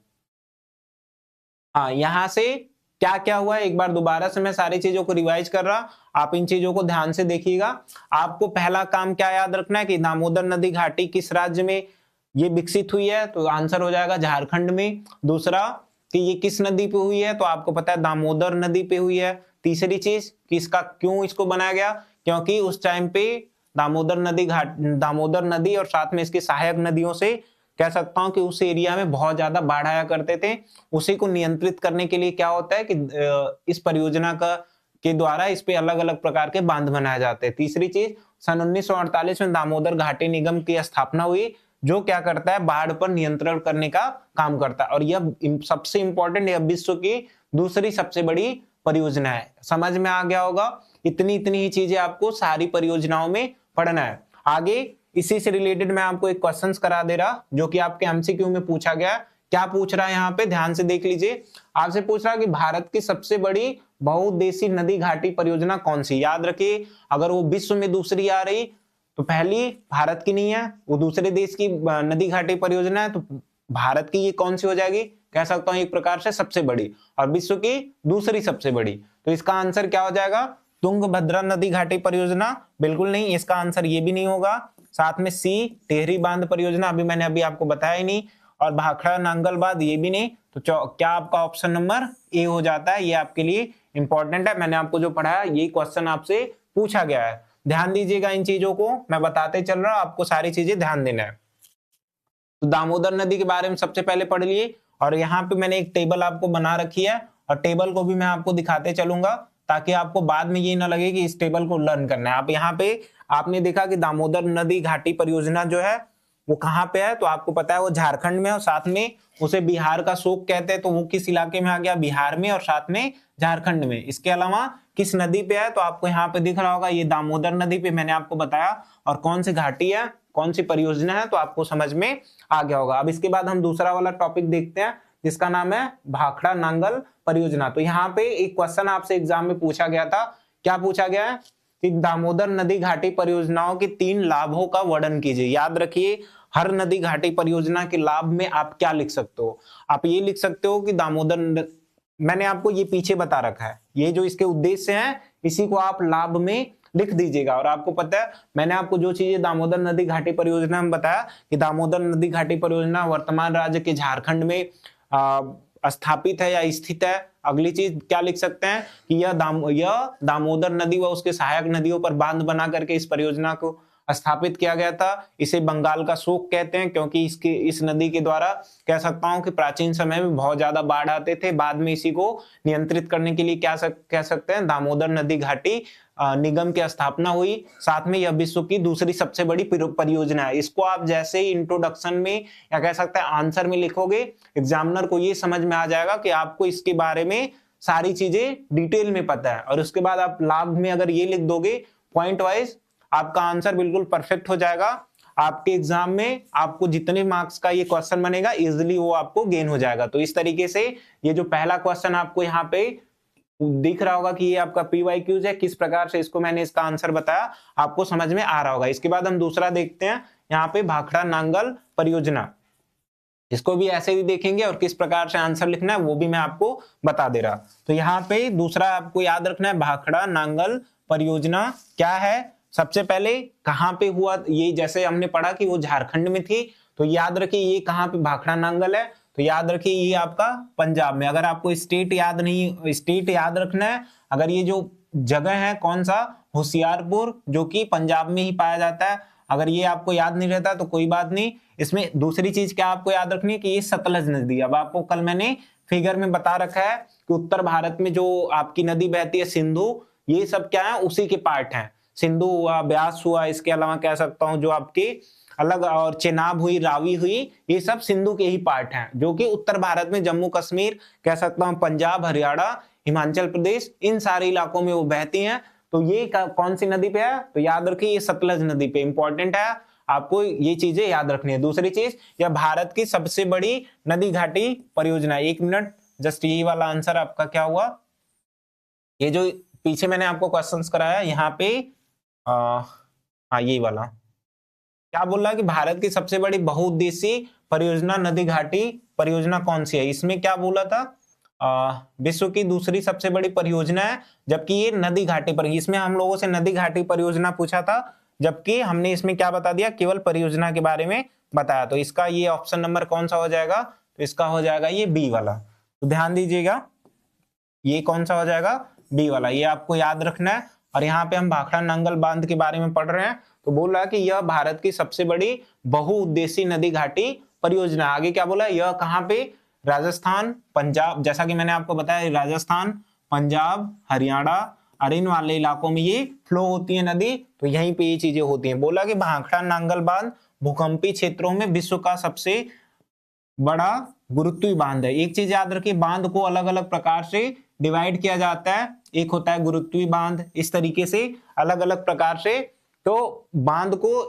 हाँ, यहां से क्या क्या हुआ है, एक बार दोबारा से मैं सारी चीजों को रिवाइज कर रहा, आप इन चीजों को ध्यान से देखिएगा। आपको पहला काम क्या याद रखना है कि दामोदर नदी घाटी किस राज्य में ये विकसित हुई है, तो आंसर हो जाएगा झारखंड में। दूसरा कि ये किस नदी पे हुई है, तो आपको पता है दामोदर नदी पे हुई है। तीसरी चीज कि इसका क्यों इसको बनाया गया, क्योंकि उस टाइम पे दामोदर नदी और साथ में इसकी सहायक नदियों से कह सकता हूं कि उस एरिया में बहुत ज्यादा बाढ़ आया करते थे। उसी को नियंत्रित करने के लिए क्या होता है कि इस परियोजना का के द्वारा इस पे अलग अलग प्रकार के बांध बनाए जाते हैं। तीसरी चीज, सन 1948 में दामोदर घाटी निगम की स्थापना हुई, जो क्या करता है, बाढ़ पर नियंत्रण करने का काम करता है। और यह सबसे इंपॉर्टेंट, यह विश्व की दूसरी सबसे बड़ी परियोजना है। समझ में आ गया होगा, इतनी इतनी ही चीजें आपको सारी परियोजनाओं में पढ़ना है। आगे इसी से रिलेटेड मैं आपको एक क्वेश्चन करा दे रहा, जो कि आपके एमसीक्यू में पूछा गया। क्या पूछ रहा है यहाँ पे, ध्यान से देख लीजिए। आपसे पूछ रहा है कि भारत की सबसे बड़ी बहुउद्देशीय नदी घाटी परियोजना कौन सी। याद रखिए, अगर वो विश्व में दूसरी आ रही तो पहली भारत की नहीं है, वो दूसरे देश की नदी घाटी परियोजना है, तो भारत की ये कौन सी हो जाएगी, कह सकता हूं एक प्रकार से सबसे बड़ी, और विश्व की दूसरी सबसे बड़ी। तो इसका आंसर क्या हो जाएगा, तुंगभद्रा नदी घाटी परियोजना। बिल्कुल नहीं, इसका आंसर ये भी नहीं होगा। साथ में सी, टेहरी बांध परियोजना, मैंने अभी आपको बताया ही नहीं। और भाखड़ा नांगल बांध, ये भी नहीं। तो क्या आपका ऑप्शन नंबर ए हो जाता है। ये आपके लिए इंपॉर्टेंट है, मैंने आपको जो पढ़ाया ये क्वेश्चन आपसे पूछा गया है। ध्यान दीजिएगा, इन चीजों को मैं बताते चल रहा हूं, आपको सारी चीजें ध्यान देना है। तो दामोदर नदी के बारे में सबसे पहले पढ़ लिए, और यहाँ पे मैंने एक टेबल आपको बना रखी है, और टेबल को भी मैं आपको दिखाते चलूंगा, ताकि आपको बाद में ये ना लगे कि इस टेबल को लर्न करना है। आप यहाँ पे आपने देखा कि दामोदर नदी घाटी परियोजना जो है वो कहाँ पे है, तो आपको पता है वो झारखंड में, और साथ में उसे बिहार का शोक कहते हैं, तो वो किस इलाके में आ गया, बिहार में, और साथ में झारखंड में। इसके अलावा किस नदी पे है, तो आपको यहाँ पे दिख रहा होगा ये दामोदर नदी पे मैंने आपको बताया, और कौन सी घाटी है, कौन सी परियोजना है, तो आपको समझ में आ गया होगा। अब इसके बाद हम दूसरा वाला टॉपिक देखते हैं, जिसका नाम है भाखड़ा नांगल परियोजना। तो यहाँ पे एक क्वेश्चन आपसे एग्जाम में पूछा गया था। क्या पूछा गया है कि दामोदर नदी घाटी परियोजनाओं के 3 लाभों का वर्णन कीजिए। याद रखिए, हर नदी घाटी परियोजना के लाभ में आप क्या लिख सकते हो, आप ये लिख सकते हो कि मैंने आपको ये पीछे बता रखा है, ये जो इसके उद्देश्य हैं इसी को आप लाभ में लिख दीजिएगा। और आपको पता है मैंने आपको जो चीजें दामोदर नदी घाटी परियोजना में बताया कि दामोदर नदी घाटी परियोजना वर्तमान राज्य के झारखंड में स्थापित है या स्थित है। अगली चीज क्या लिख सकते हैं कि यह दामोदर नदी व उसके सहायक नदियों पर बांध बना करके इस परियोजना को स्थापित किया गया था। इसे बंगाल का शोक कहते हैं, क्योंकि इस नदी के द्वारा कह सकता हूं कि प्राचीन समय में बहुत ज्यादा बाढ़ आते थे। बाद में इसी को नियंत्रित करने के लिए कह सकते हैं दामोदर नदी घाटी निगम की स्थापना हुई। साथ में यह विश्व की दूसरी सबसे बड़ी परियोजना है। इसको आप जैसे ही इंट्रोडक्शन में या कह सकते हैं आंसर में लिखोगे, एग्जामिनर को ये समझ में आ जाएगा कि आपको इसके बारे में सारी चीजें डिटेल में पता है। और उसके बाद आप लाभ में अगर ये लिख दोगे पॉइंट वाइज, आपका आंसर बिल्कुल परफेक्ट हो जाएगा। आपके एग्जाम में आपको जितने मार्क्स का ये क्वेश्चन बनेगा इजिली वो आपको गेन हो जाएगा। तो इस तरीके से ये जो पहला क्वेश्चन आपको यहाँ पे दिख रहा होगा कि ये आपका PYQs है, किस प्रकार से इसको मैंने इसका आंसर बताया, आपको समझ में आ रहा होगा। इसके बाद हम दूसरा देखते हैं, यहाँ पे भाखड़ा नांगल परियोजना, इसको भी ऐसे ही देखेंगे और किस प्रकार से आंसर लिखना है वो भी मैं आपको बता दे रहा। तो यहाँ पे दूसरा आपको याद रखना है, भाखड़ा नांगल परियोजना क्या है। सबसे पहले कहाँ पे हुआ, ये जैसे हमने पढ़ा कि वो झारखंड में थी, तो याद रखिए ये कहाँ पे भाखड़ा नांगल है, तो याद रखिए ये आपका पंजाब में। अगर आपको स्टेट याद रखना है, अगर ये जो जगह है कौन सा, होशियारपुर, जो कि पंजाब में ही पाया जाता है। अगर ये आपको याद नहीं रहता तो कोई बात नहीं। इसमें दूसरी चीज क्या आपको याद रखनी है कि ये सतलज नदी, अब आपको कल मैंने फिगर में बता रखा है कि उत्तर भारत में जो आपकी नदी बहती है सिंधु, ये सब क्या है उसी के पार्ट हैं। सिंधु हुआ, ब्यास हुआ, इसके अलावा कह सकता हूं जो आपके अलग, और चेनाब हुई, रावी हुई, ये सब सिंधु के ही पार्ट हैं, जो कि उत्तर भारत में जम्मू कश्मीर, कह सकता हूं पंजाब, हरियाणा, हिमाचल प्रदेश, इन सारे इलाकों में वो बहती हैं। तो ये कौन सी नदी पे है? तो याद रखिए ये सतलज नदी पे। इंपॉर्टेंट है, आपको ये चीजें याद रखनी है। दूसरी चीज, यह भारत की सबसे बड़ी नदी घाटी परियोजना। 1 मिनट, जस्ट ये वाला आंसर आपका क्या हुआ? ये जो पीछे मैंने आपको क्वेश्चंस कराया यहाँ पे, हाँ ये वाला क्या बोल रहा है कि भारत की सबसे बड़ी बहुउद्देशीय परियोजना नदी घाटी परियोजना कौन सी है? इसमें क्या बोला था? विश्व की दूसरी सबसे बड़ी परियोजना है, जबकि ये नदी घाटी पर, इसमें हम लोगों से नदी घाटी परियोजना पूछा था, जबकि हमने इसमें क्या बता दिया? केवल परियोजना के बारे में बताया। तो इसका ये ऑप्शन नंबर कौन सा हो जाएगा? तो इसका हो जाएगा ये बी वाला। तो ध्यान दीजिएगा, ये कौन सा हो जाएगा? बी वाला। ये आपको याद रखना है। और यहाँ पे हम भाखड़ा नांगल बांध के बारे में पढ़ रहे हैं, तो बोल रहा है कि यह भारत की सबसे बड़ी बहुउद्देशीय नदी घाटी परियोजना। आगे क्या बोला? यह कहाँ पे? राजस्थान, पंजाब, जैसा कि मैंने आपको बताया, राजस्थान, पंजाब, हरियाणा और इन वाले इलाकों में ये फ्लो होती है नदी, तो यहीं पे ये चीजें होती हैं। बोला कि भाखड़ा नांगल बांध भूकंपीय क्षेत्रों में विश्व का सबसे बड़ा गुरुत्वीय बांध है। एक चीज याद रखिए, बांध को अलग अलग प्रकार से डिवाइड किया जाता है। एक होता है गुरुत्वीय बांध, इस तरीके से अलग अलग प्रकार से। तो बांध को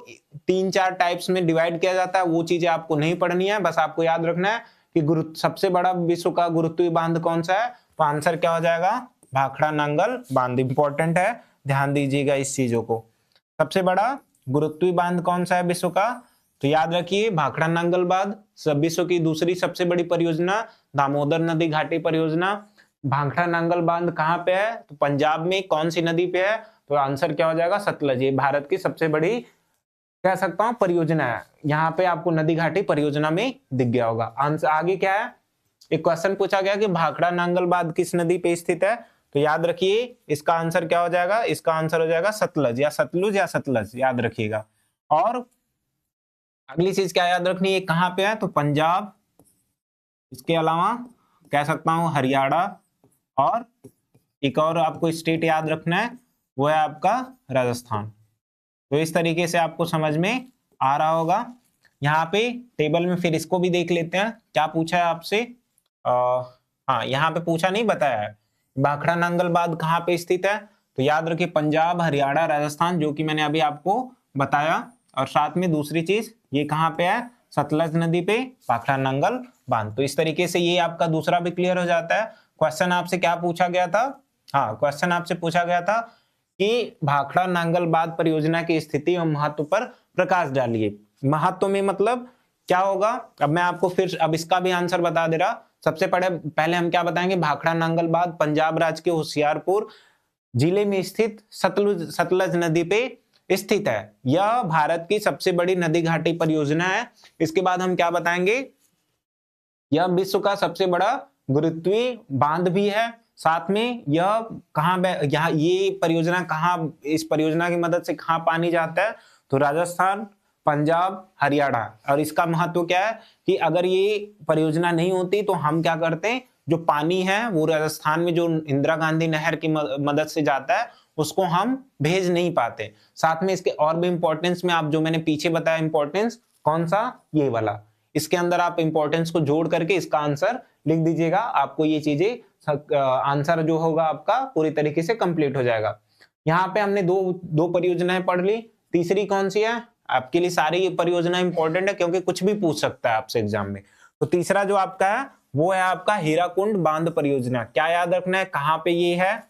3-4 टाइप्स में डिवाइड किया जाता है, वो चीजें आपको नहीं पढ़नी है, बस आपको याद रखना है कि सबसे बड़ा विश्व का गुरुत्वीय बांध कौन सा है? तो आंसर क्या हो जाएगा? भाखड़ा नांगल बांध। इंपॉर्टेंट है, ध्यान दीजिएगा इस चीजों को। सबसे बड़ा गुरुत्वीय बांध कौन सा है विश्व का? तो याद रखिए भाखड़ा नांगल बांध। विश्व की दूसरी सबसे बड़ी परियोजना दामोदर नदी घाटी परियोजना। भाखड़ा नांगल बांध कहाँ पे है? तो पंजाब में। कौन सी नदी पे है? तो आंसर क्या हो जाएगा? सतलज। ये भारत की सबसे बड़ी, कह सकता हूं, परियोजना है। यहाँ पे आपको नदी घाटी परियोजना में दिख गया होगा। आंसर आगे क्या है? एक क्वेश्चन पूछा गया कि भाखड़ा नांगल बांध किस नदी पे स्थित है? तो याद रखिए इसका आंसर क्या हो जाएगा? इसका आंसर हो जाएगा सतलज, या सतलुज या सतलज, याद रखिएगा। और अगली चीज क्या याद रखनी है? कहाँ पे है? तो पंजाब, इसके अलावा कह सकता हूं हरियाणा, और एक और आपको स्टेट याद रखना है, वो है आपका राजस्थान। तो इस तरीके से आपको समझ में आ रहा होगा। यहाँ पे टेबल में फिर इसको भी देख लेते हैं, क्या पूछा है आपसे। हाँ, यहाँ पे पूछा नहीं, बताया है भाखड़ा नांगल बांध कहाँ पे स्थित है। तो याद रखिए पंजाब, हरियाणा, राजस्थान, जो कि मैंने अभी आपको बताया। और साथ में दूसरी चीज, ये कहाँ पे है? सतलज नदी पे भाखड़ा नांगल बांध। तो इस तरीके से ये आपका दूसरा भी क्लियर हो जाता है। क्वेश्चन आपसे क्या पूछा गया था? हाँ, क्वेश्चन आपसे पूछा गया था कि भाखड़ा नांगल बांध परियोजना की स्थिति और महत्व पर प्रकाश डालिए। महत्व में मतलब क्या होगा? अब मैं आपको फिर अब इसका भी आंसर बता दे रहा। सबसे पहले हम क्या बताएंगे? भाखड़ा नांगल बांध पंजाब राज्य के होशियारपुर जिले में स्थित सतलज नदी पे स्थित है। यह भारत की सबसे बड़ी नदी घाटी परियोजना है। इसके बाद हम क्या बताएंगे? यह विश्व का सबसे बड़ा गुरुत्वीय बांध भी है। साथ में यह यहाँ ये परियोजना कहाँ, इस परियोजना की मदद से कहाँ पानी जाता है? तो राजस्थान, पंजाब, हरियाणा। और इसका महत्व क्या है कि अगर ये परियोजना नहीं होती तो हम क्या करते हैं, जो पानी है वो राजस्थान में जो इंदिरा गांधी नहर की मदद से जाता है उसको हम भेज नहीं पाते। साथ में इसके और भी इंपॉर्टेंस में, आप जो मैंने पीछे बताया इंपॉर्टेंस कौन सा, ये वाला, इसके अंदर आप इंपॉर्टेंस को जोड़ करके इसका आंसर लिख दीजिएगा। आपको ये चीजें आंसर जो होगा आपका पूरी तरीके से कंप्लीट हो जाएगा। यहाँ पे हमने दो परियोजनाएं पढ़ ली। तीसरी कौन सी है? आपके लिए सारी ये परियोजना इंपॉर्टेंट है क्योंकि कुछ भी पूछ सकता है आपसे एग्जाम में। तो तीसरा जो आपका है वो है आपका हीराकुंड बांध परियोजना। क्या याद रखना है? कहाँ पे ये है?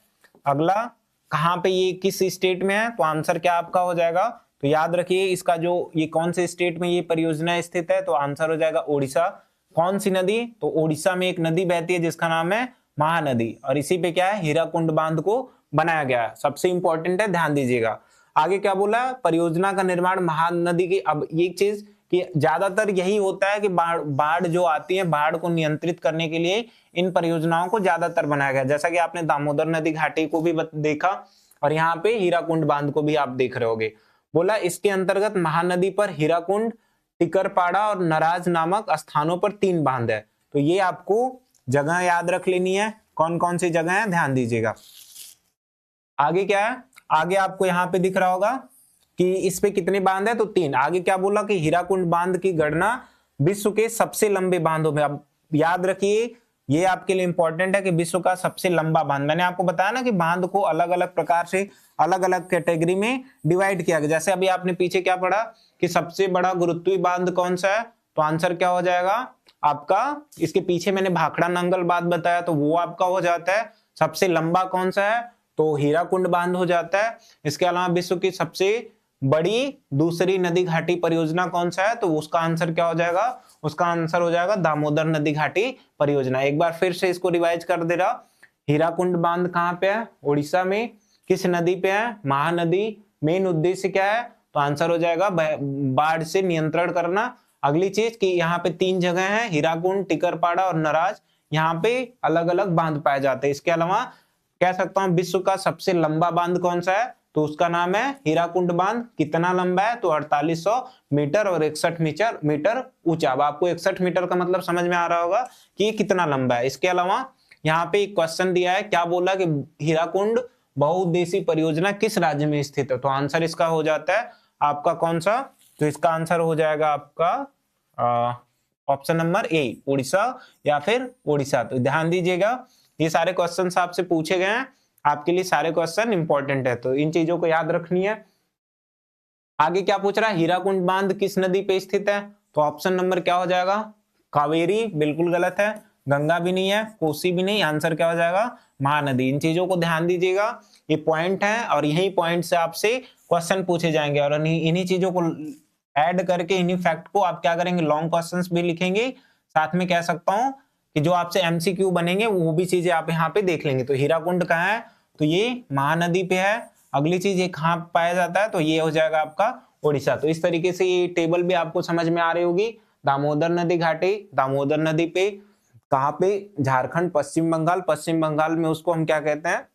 अगला, कहाँ पे ये, किस स्टेट में है? तो आंसर क्या आपका हो जाएगा? तो याद रखिए इसका जो ये कौन से स्टेट में ये परियोजना स्थित है, तो आंसर हो जाएगा ओडिशा। कौन सी नदी? तो ओडिशा में एक नदी बहती है जिसका नाम है महानदी, और इसी पे क्या है, हीराकुंड बांध को बनाया गया है। सबसे इंपॉर्टेंट है, ध्यान दीजिएगा। आगे क्या बोला? परियोजना का निर्माण महानदी की। अब ये चीज कि ज्यादातर यही होता है कि बाढ़ जो आती है, बाढ़ को नियंत्रित करने के लिए इन परियोजनाओं को ज्यादातर बनाया गया। जैसा कि आपने दामोदर नदी घाटी को भी देखा और यहाँ पे हीराकुंड बांध को भी आप देख रहे होगे। बोला इसके अंतर्गत महानदी पर हीराकुंड, टिकरपाड़ा और नराज नामक स्थानों पर 3 बांध है। तो ये आपको जगह याद रख लेनी है, कौन कौन सी जगह है, ध्यान दीजिएगा। आगे क्या है? आगे आपको यहाँ पे दिख रहा होगा कि इस पे कितने बांध है, तो 3। आगे क्या बोला कि हीराकुंड बांध की गणना विश्व के सबसे लंबे बांधों में। अब याद रखिए, ये आपके लिए इंपॉर्टेंट है कि विश्व का सबसे लंबा बांध, मैंने आपको बताया ना कि बांध को अलग अलग प्रकार से अलग अलग कैटेगरी में डिवाइड किया गया। जैसे अभी आपने पीछे क्या पढ़ा कि सबसे बड़ा गुरुत्वीय बांध कौन सा है, तो आंसर क्या हो जाएगा आपका, इसके पीछे मैंने भाखड़ा नंगल बांध बताया तो वो आपका हो जाता है। सबसे लंबा कौन सा है, तो हीराकुंड बांध हो जाता है। इसके अलावा विश्व की सबसे बड़ी दूसरी नदी घाटी परियोजना कौन सा है, तो उसका आंसर क्या हो जाएगा, उसका आंसर हो जाएगा दामोदर नदी घाटी परियोजना। एक बार फिर से इसको रिवाइज कर दे रहा, हीराकुंड बांध कहाँ पे है, उड़ीसा में। किस नदी पे है, महानदी। मेन उद्देश्य क्या है, तो आंसर हो जाएगा बाढ़ से नियंत्रण करना। अगली चीज कि यहाँ पे 3 जगह है, हीराकुंड, टिकरपाड़ा और नराज, यहाँ पे अलग अलग बांध पाए जाते हैं। इसके अलावा कह सकता हूँ विश्व का सबसे लंबा बांध कौन सा है, तो उसका नाम है हीराकुंड बांध। कितना लंबा है, तो 4800 मीटर और 61 मीटर ऊंचा। अब आपको 61 मीटर का मतलब समझ में आ रहा होगा कि ये कितना लंबा है। इसके अलावा यहाँ पे एक क्वेश्चन दिया है, क्या बोला कि हीराकुंड बहुउद्देशीय परियोजना किस राज्य में स्थित है, तो आंसर इसका हो जाता है आपका कौन सा, तो इसका आंसर हो जाएगा आपका ऑप्शन नंबर ए, उड़ीसा या फिर ओडिशा। तो ध्यान दीजिएगा, ये सारे क्वेश्चन आपसे पूछे गए हैं, आपके लिए सारे क्वेश्चन इंपॉर्टेंट है, तो इन चीजों को याद रखनी है। आगे क्या पूछ रहा है, हीराकुंड बांध किस नदी पे स्थित है, तो ऑप्शन नंबर क्या हो जाएगा, कावेरी, बिल्कुल गलत है। गंगा भी नहीं है, कोसी भी नहीं, आंसर क्या हो जाएगा, महानदी। इन चीजों को ध्यान दीजिएगा, ये पॉइंट है और यही पॉइंट से आपसे क्वेश्चन पूछे जाएंगे और इन्हीं चीजों को ऐड करके, इन्हीं फैक्ट को आप क्या करेंगे, लॉन्ग क्वेश्चंस भी लिखेंगे। साथ में कह सकता हूं कि जो आपसे एमसीक्यू बनेंगे वो भी चीजें आप यहाँ पे देख लेंगे। तो हीराकुंड कहाँ है, तो ये महानदी पे है। अगली चीज ये कहाँ पाया जाता है, तो ये हो जाएगा आपका उड़ीसा। तो इस तरीके से ये टेबल भी आपको समझ में आ रही होगी। दामोदर नदी घाटी, दामोदर नदी पे कहाँ पे, झारखंड, पश्चिम बंगाल। पश्चिम बंगाल में उसको हम क्या कहते हैं,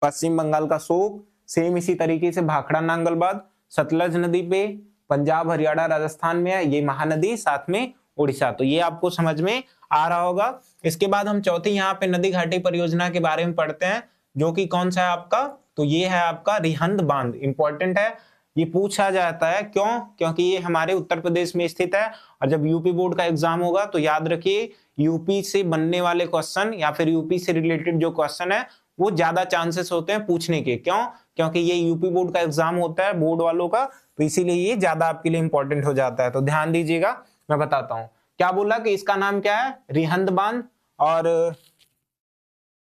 पश्चिम बंगाल का शोक। सेम इसी तरीके से भाखड़ा नांगल बांध सतलज नदी पे पंजाब, हरियाणा, राजस्थान में है, ये महानदी, साथ में उड़ीसा। तो ये आपको समझ में आ रहा होगा। इसके बाद हम चौथी यहाँ पे नदी घाटी परियोजना के बारे में पढ़ते हैं, जो कि कौन सा है आपका, तो ये है आपका रिहंद बांध। इंपॉर्टेंट है, ये पूछा जाता है, क्यों, क्योंकि ये हमारे उत्तर प्रदेश में स्थित है। और जब यूपी बोर्ड का एग्जाम होगा तो याद रखिए, यूपी से बनने वाले क्वेश्चन या फिर यूपी से रिलेटेड जो क्वेश्चन है वो ज्यादा चांसेस होते हैं पूछने के। क्यों, क्योंकि ये यूपी बोर्ड का एग्जाम होता है, बोर्ड वालों का, तो इसीलिए ये ज्यादा आपके लिए इंपॉर्टेंट हो जाता है। तो ध्यान दीजिएगा, मैं बताता हूँ क्या बोला कि इसका नाम क्या है, रिहंद बांध। और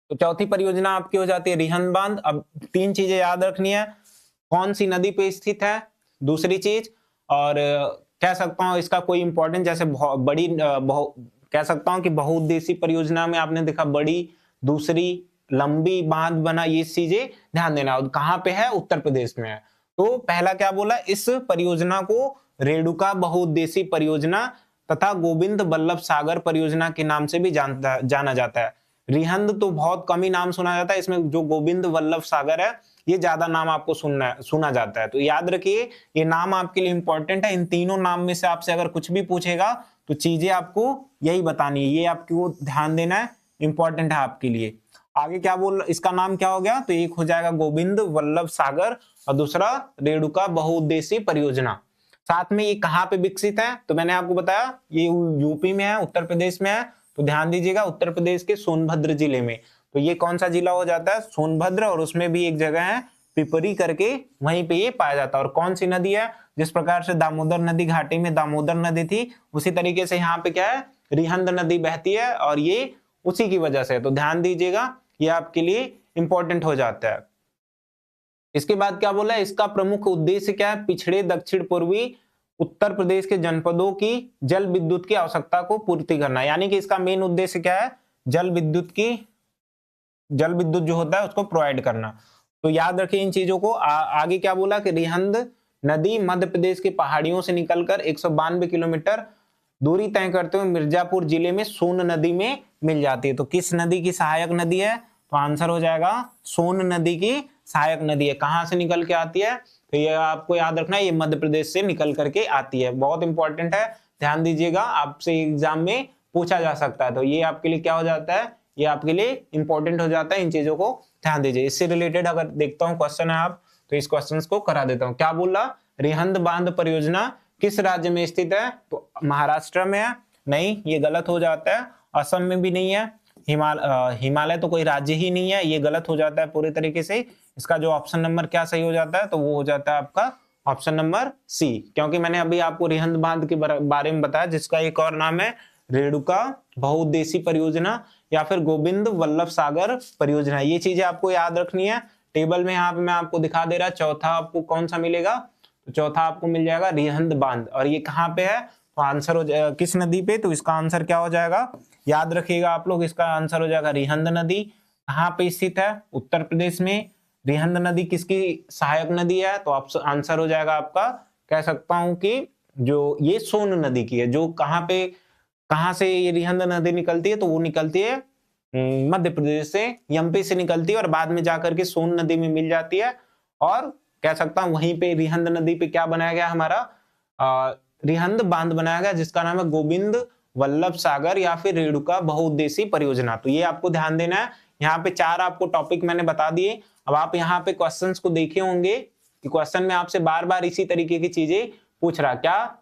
तो चौथी परियोजना आपकी हो जाती है रिहंद बांध। अब 3 चीजें याद रखनी है, कौन सी नदी पे स्थित है, दूसरी चीज, और कह सकता हूं इसका कोई इंपॉर्टेंट, जैसे बड़ी कह सकता हूं कि बहुउद्देशीय परियोजना में आपने देखा बड़ी, दूसरी, लंबी बांध बना, ये चीजें ध्यान देना। कहां पे है, उत्तर प्रदेश में है। तो पहला क्या बोला, इस परियोजना को रेणुका बहुउद्देशीय परियोजना तथा गोविंद बल्लभ सागर परियोजना के नाम से भी जाना जाता है। रिहंद तो बहुत कम ही नाम सुना जाता है, इसमें जो गोविंद वल्लभ सागर है ये ज्यादा नाम आपको सुना जाता है। तो याद रखिए, ये नाम आपके लिए इंपॉर्टेंट है। इन तीनों नाम में से आपसे अगर कुछ भी पूछेगा तो चीजें आपको यही बतानी है, ये आपको ध्यान देना है, इंपॉर्टेंट है आपके लिए। आगे क्या बोल, इसका नाम क्या हो गया, तो एक हो जाएगा गोविंद वल्लभ सागर और दूसरा रेणुका बहुउद्देशीय परियोजना। साथ में ये कहाँ पे विकसित है, तो मैंने आपको बताया ये यूपी में है, उत्तर प्रदेश में है। तो ध्यान दीजिएगा, उत्तर प्रदेश के सोनभद्र जिले में। तो ये कौन सा जिला हो जाता है, सोनभद्र, और उसमें भी एक जगह है पिपरी करके, वहीं पे ये पाया जाता है। और कौन सी नदी है, जिस प्रकार से दामोदर नदी घाटी में दामोदर नदी थी, उसी तरीके से यहाँ पे क्या है, रिहंद नदी बहती है, और ये उसी की वजह से। तो ध्यान दीजिएगा, ये आपके लिए इंपॉर्टेंट हो जाता है। इसके बाद क्या बोला, इसका प्रमुख उद्देश्य क्या है, पिछड़े दक्षिण पूर्वी उत्तर प्रदेश के जनपदों की जल विद्युत की आवश्यकता को पूर्ति करना। यानी कि इसका मेन उद्देश्य क्या है, जल विद्युत जो होता है उसको प्रोवाइड करना। तो याद रखिए इन चीजों को। आगे क्या बोला कि रिहंद नदी मध्य प्रदेश की पहाड़ियों से निकलकर 192 किलोमीटर दूरी तय करते हुए मिर्जापुर जिले में सोन नदी में मिल जाती है। तो किस नदी की सहायक नदी है, तो आंसर हो जाएगा सोन नदी की सहायक नदी है। कहां से निकल के आती है, तो ये आपको याद रखना है, ये मध्य प्रदेश से निकल करके आती है। बहुत इंपॉर्टेंट है, ध्यान दीजिएगा, आपसे एग्जाम में पूछा जा सकता है। तो ये आपके लिए क्या हो जाता है, ये आपके लिए इंपॉर्टेंट हो जाता है। इन चीजों को ध्यान दीजिए। इससे रिलेटेड अगर देखता हूँ क्वेश्चन है आप, तो इस क्वेश्चन को करा देता हूँ। क्या बोला, रिहंद बांध परियोजना किस राज्य में स्थित है? तो महाराष्ट्र में है? नहीं, ये गलत हो जाता है। असम में भी नहीं है। हिमालय तो कोई राज्य ही नहीं है, ये गलत हो जाता है पूरे तरीके से। इसका जो ऑप्शन नंबर क्या सही हो जाता है? तो वो हो जाता है आपका ऑप्शन नंबर सी, क्योंकि मैंने अभी आपको रिहंद बांध के बारे में बताया, जिसका एक और नाम है रेणुका बहुउद्देशीय परियोजना या फिर गोविंद वल्लभ सागर परियोजना। ये चीजें आपको याद रखनी है। टेबल में यहाँ पे मैं आपको दिखा दे रहा, चौथा आपको कौन सा मिलेगा? तो चौथा आपको मिल जाएगा रिहंद बांध। और ये कहाँ पे है? तो आंसर हो जाएगा किस नदी पे? तो इसका आंसर क्या हो जाएगा? याद रखिएगा आप लोग, इसका आंसर हो जाएगा रिहंद नदी। कहाँ पे स्थित है? उत्तर प्रदेश में। रिहंद नदी किसकी सहायक नदी है? तो आंसर हो जाएगा आपका, कह सकता हूं कि जो ये सोन नदी की है। जो कहाँ से ये रिहंद नदी निकलती है? तो वो निकलती है मध्य प्रदेश से, एमपी से निकलती है और बाद में जाकर के सोन नदी में मिल जाती है। और कह सकता हूं वहीं पे रिहंद नदी पे क्या बनाया गया हमारा? रिहंद बांध बनाया गया, जिसका नाम है गोविंद वल्लभ सागर या फिर रेणुका बहुउद्देशीय परियोजना। तो ये आपको ध्यान देना है। यहाँ पे 4 आपको टॉपिक मैंने बता दिए। अब आप यहाँ पे क्वेश्चंस को देखे होंगे कि क्वेश्चन में आपसे बार बार इसी तरीके की चीजें पूछ रहा। क्या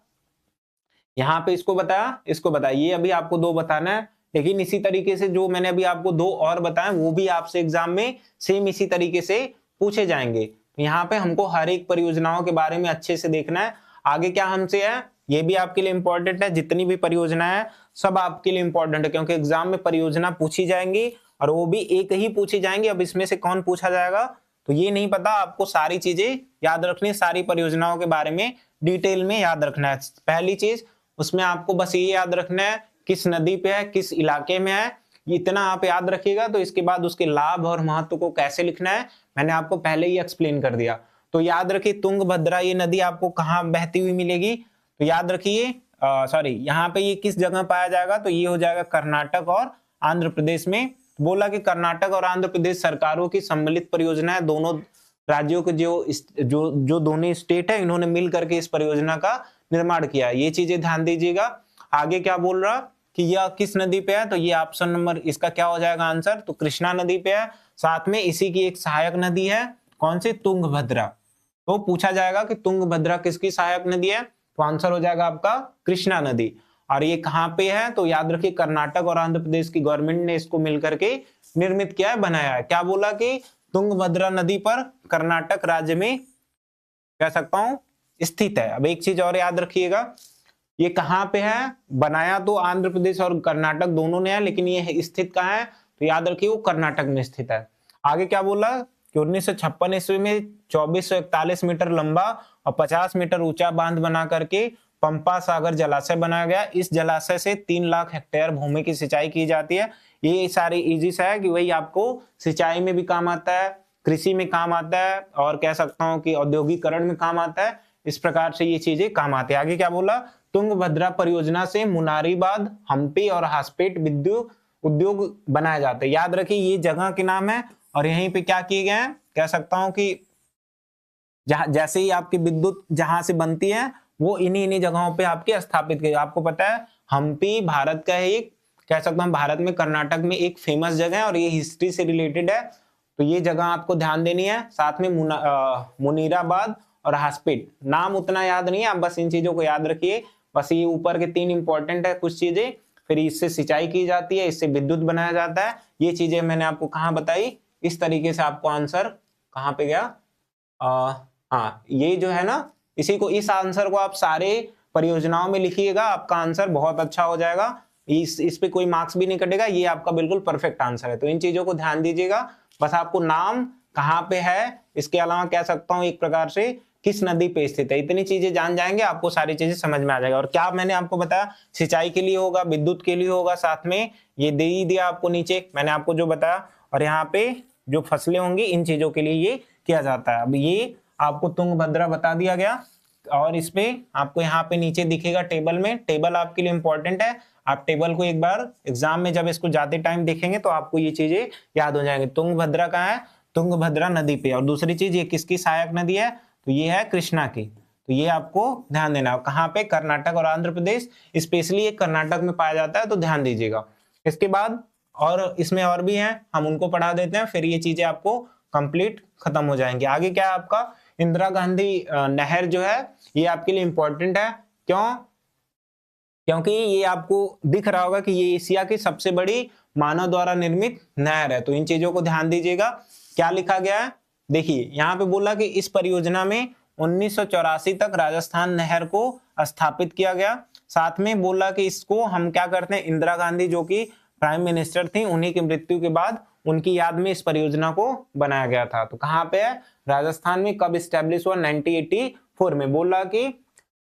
यहाँ पे इसको बताया, ये अभी आपको 2 बताना है, लेकिन इसी तरीके से जो मैंने अभी आपको 2 और बताए वो भी आपसे एग्जाम में सेम इसी तरीके से पूछे जाएंगे। यहाँ पे हमको हर एक परियोजनाओं के बारे में अच्छे से देखना है। आगे क्या हमसे है, ये भी आपके लिए इंपॉर्टेंट है। जितनी भी परियोजना है सब आपके लिए इंपॉर्टेंट है, क्योंकि एग्जाम में परियोजना पूछी जाएंगी और वो भी एक ही पूछी जाएंगी। अब इसमें से कौन पूछा जाएगा तो ये नहीं पता, आपको सारी चीजें याद रखनी है, सारी परियोजनाओं के बारे में डिटेल में याद रखना है। पहली चीज उसमें आपको बस ये याद रखना है किस नदी पे है, किस इलाके में है, इतना आप याद रखिएगा। तो इसके बाद उसके लाभ और महत्व को कैसे लिखना है मैंने आपको पहले ही एक्सप्लेन कर दिया। तो याद रखिए तुंगभद्रा ये नदी आपको कहाँ बहती हुई मिलेगी? तो याद रखिए यहाँ पे ये किस जगह पाया जाएगा? तो ये हो जाएगा कर्नाटक और आंध्र प्रदेश में। बोला कि कर्नाटक और आंध्र प्रदेश सरकारों की सम्मिलित परियोजना है। दोनों राज्यों के जो दोनों स्टेट है, इन्होंने मिल करके इस परियोजना का निर्माण किया। ये चीजें ध्यान दीजिएगा। आगे क्या बोल रहा कि यह किस नदी पे है? तो ये ऑप्शन नंबर इसका क्या हो जाएगा आंसर? तो कृष्णा नदी पे है। साथ में इसी की एक सहायक नदी है, कौन सी? तुंगभद्रा। तो पूछा जाएगा कि तुंगभद्रा किसकी सहायक नदी है? तो आंसर हो जाएगा आपका कृष्णा नदी। और ये कहाँ पे है? तो याद रखिए कर्नाटक और आंध्र प्रदेश की गवर्नमेंट ने इसको मिलकर के निर्मित किया है, बनाया है। क्या बोला कि तुंगभद्रा नदी पर कर्नाटक राज्य में कह सकता हूं स्थित है। अब एक चीज और याद रखिएगा, ये कहाँ पे है? बनाया तो आंध्र प्रदेश और कर्नाटक दोनों ने है, लेकिन ये स्थित कहाँ है? तो याद रखिए वो कर्नाटक में स्थित है। आगे क्या बोला कि 1956 ईस्वी में 2441 मीटर लंबा और 50 मीटर ऊंचा बांध बना करके पंपा सागर जलाशय बनाया गया। इस जलाशय से 3 लाख हेक्टेयर भूमि की सिंचाई की जाती है। ये सारी इजी सा है कि वही आपको सिंचाई में भी काम आता है, कृषि में काम आता है, और कह सकता हूं कि औद्योगिकरण में काम आता है। इस प्रकार से ये चीजें काम आती है। आगे क्या बोला? तुंगभद्रा परियोजना से मुनारीबाद, हम्पी और हासपेट विद्युत उद्योग बनाए जाते हैं। याद रखिए ये जगह के नाम है और यहीं पे क्या किए गए हैं, कह सकता हूं कि जैसे ही आपकी विद्युत जहां से बनती है वो इन्हीं जगहों पे आपके स्थापित किए। आपको पता है हम्पी भारत का एक, कह सकता हूं भारत में कर्नाटक में एक फेमस जगह है और ये हिस्ट्री से रिलेटेड है। तो ये जगह आपको ध्यान देनी है। साथ में मुनीराबाद और हासपेट, नाम उतना याद नहीं है, आप बस इन चीजों को याद रखिए। बस ये ऊपर के 3 इंपॉर्टेंट है कुछ चीजें, फिर इससे सिंचाई की जाती है, इससे विद्युत बनाया जाता है। ये चीजें मैंने आपको कहाँ बताई, इस तरीके से आपको आंसर कहाँ पे गया? हाँ, ये जो है ना, इस आंसर को आप सारे परियोजनाओं में लिखिएगा, आपका आंसर बहुत अच्छा हो जाएगा। इस पे कोई मार्क्स भी नहीं कटेगा, ये आपका बिल्कुल परफेक्ट आंसर है। तो इन चीजों को ध्यान दीजिएगा। बस आपको नाम कहाँ पे है, इसके अलावा कह सकता हूँ एक प्रकार से किस नदी पे स्थित है, इतनी चीजें जान जाएंगे, आपको सारी चीजें समझ में आ जाएगा। और क्या मैंने आपको बताया, सिंचाई के लिए होगा, विद्युत के लिए होगा, साथ में ये दे ही दिया आपको नीचे मैंने आपको जो बताया। और यहाँ पे जो फसलें होंगी इन चीजों के लिए ये किया जाता है। अब ये आपको तुंगभद्रा बता दिया गया और इसपे आपको यहाँ पे नीचे दिखेगा टेबल में, टेबल आपके लिए इंपॉर्टेंट है। आप टेबल को एक बार एग्जाम में जब इसको जाते टाइम देखेंगे तो आपको ये चीजें याद हो जाएंगी। तुंगभद्रा कहाँ है? तुंगभद्रा नदी पे। और दूसरी चीज ये किसकी सहायक नदी है? तो ये है कृष्णा की। तो ये आपको ध्यान देना है। कहाँ पे? कर्नाटक और आंध्र प्रदेश, स्पेशली एक कर्नाटक में पाया जाता है, तो ध्यान दीजिएगा। इसके बाद और इसमें और भी हैं, हम उनको पढ़ा देते हैं, फिर ये चीजें आपको कंप्लीट खत्म हो जाएंगी। आगे क्या है आपका इंदिरा गांधी नहर जो है ये आपके लिए इंपॉर्टेंट है। क्यों? क्योंकि ये आपको दिख रहा होगा कि ये एशिया की सबसे बड़ी मानव द्वारा निर्मित नहर है। तो इन चीजों को ध्यान दीजिएगा। क्या लिखा गया है, देखिए यहाँ पे बोला कि इस परियोजना में 1984 तक राजस्थान नहर को स्थापित किया गया। साथ में बोला कि इसको हम क्या करते हैं, इंदिरा गांधी जो कि प्राइम मिनिस्टर थी, उन्हीं की मृत्यु के बाद उनकी याद में इस परियोजना को बनाया गया था। तो कहाँ पे है, राजस्थान में। कब स्टैब्लिश हुआ, 1984 में। बोला कि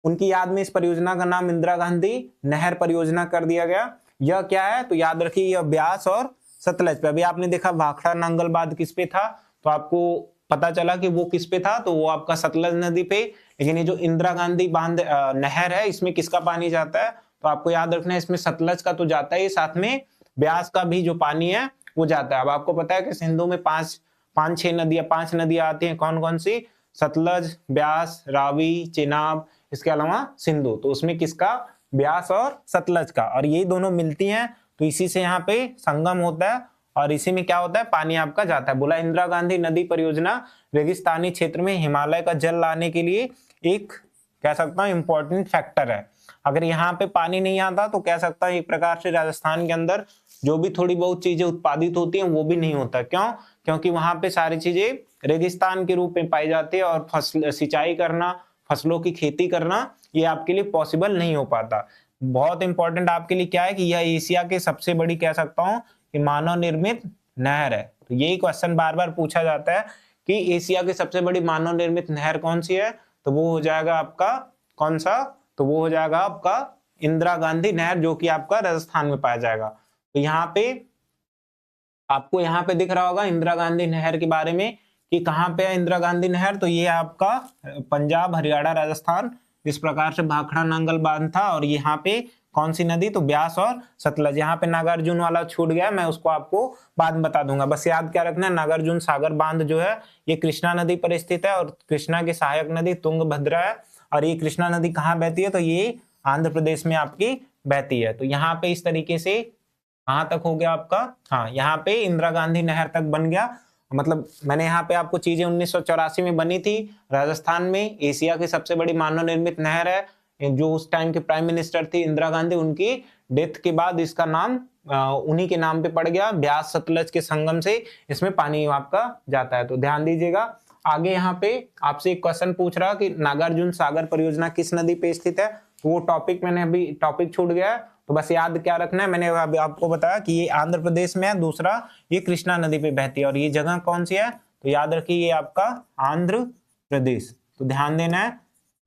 उनकी याद में इस परियोजना का नाम इंदिरा गांधी नहर परियोजना कर दिया गया। यह क्या है, तो याद रखिए यह ब्यास और सतलज पे। अभी आपने देखा भाखड़ा नांगल बांध किस पे था, तो आपको पता चला कि वो किस पे था, तो वो आपका सतलज नदी पे। लेकिन ये जो इंदिरा गांधी बांध नहर है, इसमें किसका पानी जाता है, तो आपको याद रखना है इसमें सतलज का तो जाता है, साथ में ब्यास का भी जो पानी है वो जाता है। अब आपको पता है कि सिंधु में पांच छह नदियां आती हैं। कौन कौन सी, सतलज, ब्यास, रावी, चेनाब, इसके अलावा सिंधु। तो उसमें किसका, ब्यास और सतलज का, और ये दोनों मिलती हैं, तो इसी से यहाँ पे संगम होता है और इसी में क्या होता है, पानी आपका जाता है। बोला इंदिरा गांधी नदी परियोजना रेगिस्तानी क्षेत्र में हिमालय का जल लाने के लिए एक, कह सकता हूँ, इंपॉर्टेंट फैक्टर है। अगर यहाँ पे पानी नहीं आता तो कह सकता हूँ एक प्रकार से राजस्थान के अंदर जो भी थोड़ी बहुत चीजें उत्पादित होती हैं वो भी नहीं होता। क्यों? क्योंकि वहां पे सारी चीजें रेगिस्तान के रूप में पाई जाती है और फसल सिंचाई करना, फसलों की खेती करना, ये आपके लिए पॉसिबल नहीं हो पाता। बहुत इंपॉर्टेंट आपके लिए क्या है कि यह एशिया के सबसे बड़ी, कह सकता हूँ, कि मानव निर्मित नहर है। तो यही क्वेश्चन बार बार पूछा जाता है कि एशिया की सबसे बड़ी मानव निर्मित नहर कौन सी है, तो वो हो जाएगा आपका कौन सा, तो वो हो जाएगा आपका इंदिरा गांधी नहर, जो कि आपका राजस्थान में पाया जाएगा। तो यहाँ पे आपको यहाँ पे दिख रहा होगा इंदिरा गांधी नहर के बारे में कि कहाँ पे है इंदिरा गांधी नहर, तो ये आपका पंजाब, हरियाणा, राजस्थान, इस प्रकार से भाखड़ा नांगल बांध था। और यहाँ पे कौन सी नदी, तो ब्यास और सतलज। यहाँ पे नागार्जुन वाला छूट गया, मैं उसको आपको बाद में बता दूंगा। बस याद क्या रखना है, नागार्जुन सागर बांध जो है ये कृष्णा नदी पर स्थित है और कृष्णा की सहायक नदी तुंगभद्रा है। और ये कृष्णा नदी कहाँ बहती है, तो ये आंध्र प्रदेश में आपकी बहती है। तो यहाँ पे इस तरीके से कहां तक हो गया आपका, हाँ यहाँ पे इंदिरा गांधी नहर तक बन गया। मतलब मैंने यहाँ पे आपको चीजें 1984 में बनी थी। राजस्थान में एशिया की सबसे बड़ी मानव निर्मित नहर है, जो उस टाइम के प्राइम मिनिस्टर थी इंदिरा गांधी, उनकी डेथ के बाद इसका नाम उन्हीं के नाम पे पड़ गया। ब्यास सतलज के संगम से इसमें पानी आपका जाता है। तो ध्यान दीजिएगा। आगे यहाँ पे आपसे एक क्वेश्चन पूछ रहा कि नागार्जुन सागर परियोजना किस नदी पे स्थित है, तो वो टॉपिक मैंने अभी टॉपिक छूट गया है, तो बस याद क्या रखना है, मैंने अभी आपको बताया कि ये आंध्र प्रदेश में है, दूसरा ये कृष्णा नदी पे बहती है, और ये जगह कौन सी है, तो याद रखिए ये आपका आंध्र प्रदेश। तो ध्यान देना है,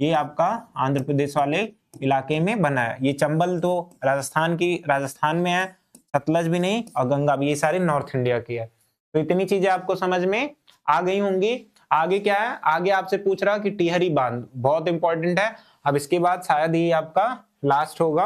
ये आपका आंध्र प्रदेश वाले इलाके में बना है। ये चंबल तो राजस्थान में है, सतलज भी नहीं और गंगा भी, ये सारी नॉर्थ इंडिया की है। तो इतनी चीजें आपको समझ में आ गई होंगी। आगे क्या है, आगे आपसे पूछ रहा कि टिहरी बांध बहुत इंपॉर्टेंट है। अब इसके बाद शायद ये आपका लास्ट होगा,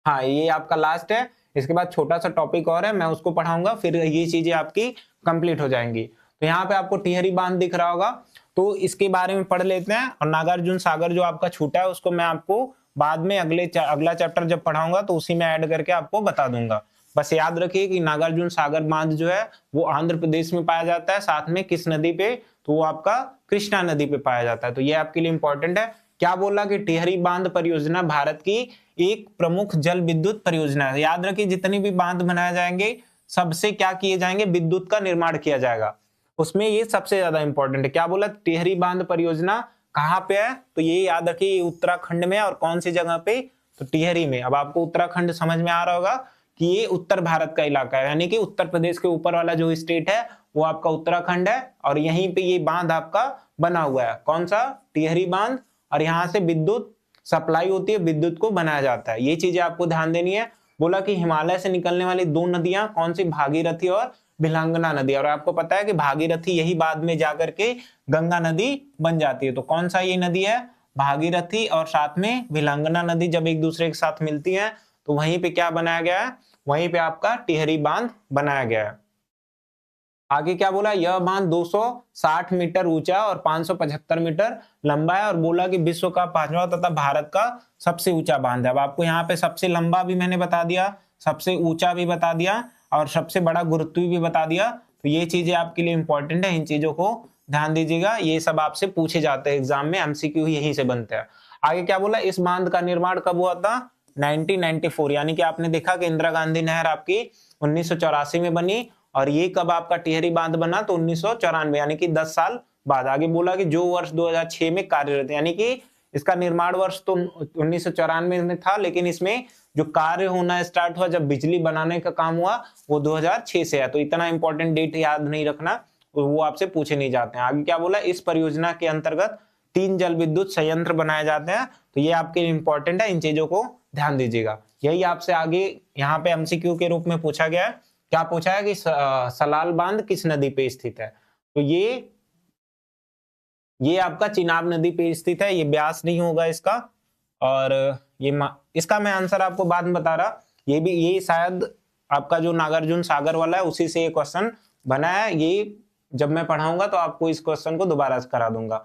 हाँ ये आपका लास्ट है। इसके बाद छोटा सा टॉपिक और है, मैं उसको पढ़ाऊंगा, फिर ये चीजें आपकी कंप्लीट हो जाएंगी। तो यहाँ पे आपको टिहरी बांध दिख रहा होगा, तो इसके बारे में पढ़ लेते हैं। और नागार्जुन सागर जो आपका छूटा है उसको मैं आपको बाद में अगला चैप्टर जब पढ़ाऊंगा तो उसी में ऐड करके आपको बता दूंगा। बस याद रखिए कि नागार्जुन सागर बांध जो है वो आंध्र प्रदेश में पाया जाता है, साथ में किस नदी पे, तो वो आपका कृष्णा नदी पे पाया जाता है। तो ये आपके लिए इंपॉर्टेंट है। क्या बोला कि टिहरी बांध परियोजना भारत की एक प्रमुख जल विद्युत परियोजना है। याद रखिए जितनी भी बांध बनाए जाएंगे सबसे क्या किए जाएंगे, विद्युत का निर्माण किया जाएगा, उसमें ये सबसे ज्यादा इंपॉर्टेंट है। क्या बोला, टिहरी बांध परियोजना कहाँ पे है, तो ये याद रखिए उत्तराखंड में, और कौन सी जगह पे, तो टिहरी में। अब आपको उत्तराखंड समझ में आ रहा होगा कि ये उत्तर भारत का इलाका है, यानी कि उत्तर प्रदेश के ऊपर वाला जो स्टेट है वो आपका उत्तराखंड है, और यहीं पे ये बांध आपका बना हुआ है। कौन सा, टिहरी बांध, और यहाँ से विद्युत सप्लाई होती है, विद्युत को बनाया जाता है। ये चीजें आपको ध्यान देनी है। बोला कि हिमालय से निकलने वाली दो नदियां कौन सी, भागीरथी और भिलंगना नदी, और आपको पता है कि भागीरथी यही बाद में जाकर के गंगा नदी बन जाती है। तो कौन सा ये नदी है, भागीरथी, और साथ में भिलंगना नदी जब एक दूसरे के साथ मिलती है तो वहीं पे क्या बनाया गया है, वहीं पे आपका टिहरी बांध बनाया गया है। आगे क्या बोला, यह बांध 260 मीटर ऊंचा और 575 मीटर लंबा है, और बोला कि विश्व का 5वां तथा भारत का सबसे ऊंचा बांध है। अब आपको यहाँ पे सबसे लंबा भी मैंने बता दिया, सबसे ऊंचा भी बता दिया, और सबसे बड़ा गुरुत्व भी बता दिया। तो ये चीजें आपके लिए इंपॉर्टेंट है, इन चीजों को ध्यान दीजिएगा, ये सब आपसे पूछे जाते हैं एग्जाम में, एमसीक्यू यहीं से बनते हैं। आगे क्या बोला, इस बांध का निर्माण कब हुआ था, 1994, यानी कि आपने देखा कि इंदिरा गांधी नहर आपकी 1984 में बनी, और ये कब आपका टिहरी बांध बना, तो 1994, यानी कि 10 साल बाद। आगे बोला कि जो वर्ष 2006 में कार्यरत, यानी कि इसका निर्माण वर्ष तो 1994 में था, लेकिन इसमें जो कार्य होना स्टार्ट हुआ, जब बिजली बनाने का काम हुआ, वो 2006 से है। तो इतना इंपॉर्टेंट डेट याद नहीं रखना, वो आपसे पूछे नहीं जाते हैं। आगे क्या बोला, इस परियोजना के अंतर्गत 3 जल विद्युत संयंत्र बनाए जाते हैं। तो ये आपके इंपॉर्टेंट है, इन चीजों को ध्यान दीजिएगा। यही आपसे आगे यहाँ पे एमसीक्यू के रूप में पूछा गया है। क्या पूछा है कि सलाल बांध किस नदी पे स्थित है, तो ये आपका चिनाब नदी पे स्थित है, ये ब्यास नहीं होगा इसका। और ये इसका मैं आंसर आपको बाद में बता रहा, ये शायद आपका जो नागार्जुन सागर वाला है उसी से ये क्वेश्चन बना है। ये जब मैं पढ़ाऊंगा तो आपको इस क्वेश्चन को दोबारा करा दूंगा।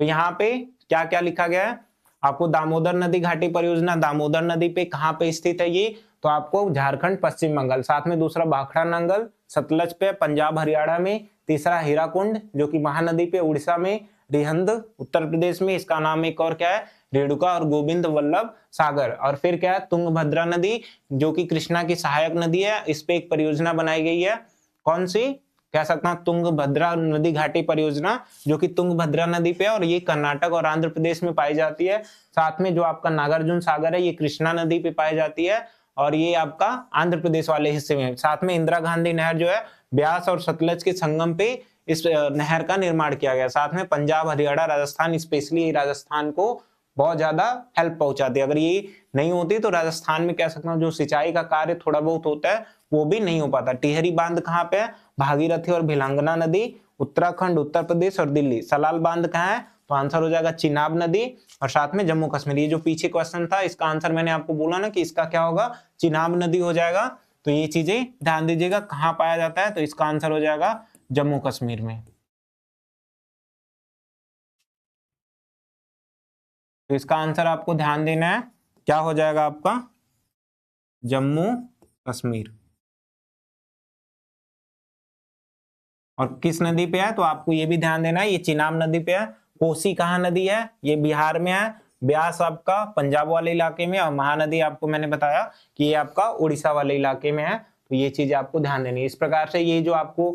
तो यहाँ पे क्या क्या लिखा गया है आपको, दामोदर नदी घाटी परियोजना दामोदर नदी पे कहाँ पे स्थित है ये, तो आपको झारखंड पश्चिम बंगाल, साथ में दूसरा भाखड़ा नंगल सतलज पे पंजाब हरियाणा में, तीसरा हीराकुंड जो कि महानदी पे उड़ीसा में, रिहंद उत्तर प्रदेश में, इसका नाम एक और क्या है रेणुका और गोविंद वल्लभ सागर, और फिर क्या है तुंगभद्रा नदी जो कि कृष्णा की सहायक नदी है, इस पे एक परियोजना बनाई गई है। कौन सी, कह सकता हूं तुंगभद्रा नदी घाटी परियोजना, जो कि तुंगभद्रा नदी पे, और ये कर्नाटक और आंध्र प्रदेश में पाई जाती है। साथ में जो आपका नागार्जुन सागर है, ये कृष्णा नदी पे पाई जाती है, और ये आपका आंध्र प्रदेश वाले हिस्से में। साथ में इंदिरा गांधी नहर जो है ब्यास और सतलज के संगम पे इस नहर का निर्माण किया गया। साथ में पंजाब हरियाणा राजस्थान, स्पेशली राजस्थान को बहुत ज्यादा हेल्प पहुंचाती है। अगर ये नहीं होती तो राजस्थान में कह सकता हूँ जो सिंचाई का कार्य थोड़ा बहुत होता है वो भी नहीं हो पाता। टिहरी बांध कहाँ पे है, भागीरथी और भिलंगना नदी, उत्तराखंड, उत्तर प्रदेश और दिल्ली। सलाल बांध कहाँ है, तो आंसर हो जाएगा चिनाब नदी, और साथ में जम्मू कश्मीर। ये जो पीछे क्वेश्चन था इसका आंसर मैंने आपको बोला ना कि इसका क्या होगा, चिनाब नदी हो जाएगा। तो ये चीजें ध्यान दीजिएगा, कहाँ पाया जाता है, तो इसका आंसर हो जाएगा जम्मू कश्मीर में। तो इसका आंसर आपको ध्यान देना है, क्या हो जाएगा आपका, जम्मू कश्मीर। और किस नदी पे है, तो आपको ये भी ध्यान देना है, ये चिनाब नदी पे है। कोसी कहाँ नदी है, ये बिहार में है। ब्यास आपका पंजाब वाले इलाके में, और महानदी आपको मैंने बताया कि ये आपका उड़ीसा वाले इलाके में है। तो ये चीज आपको ध्यान देनी है। इस प्रकार से ये जो आपको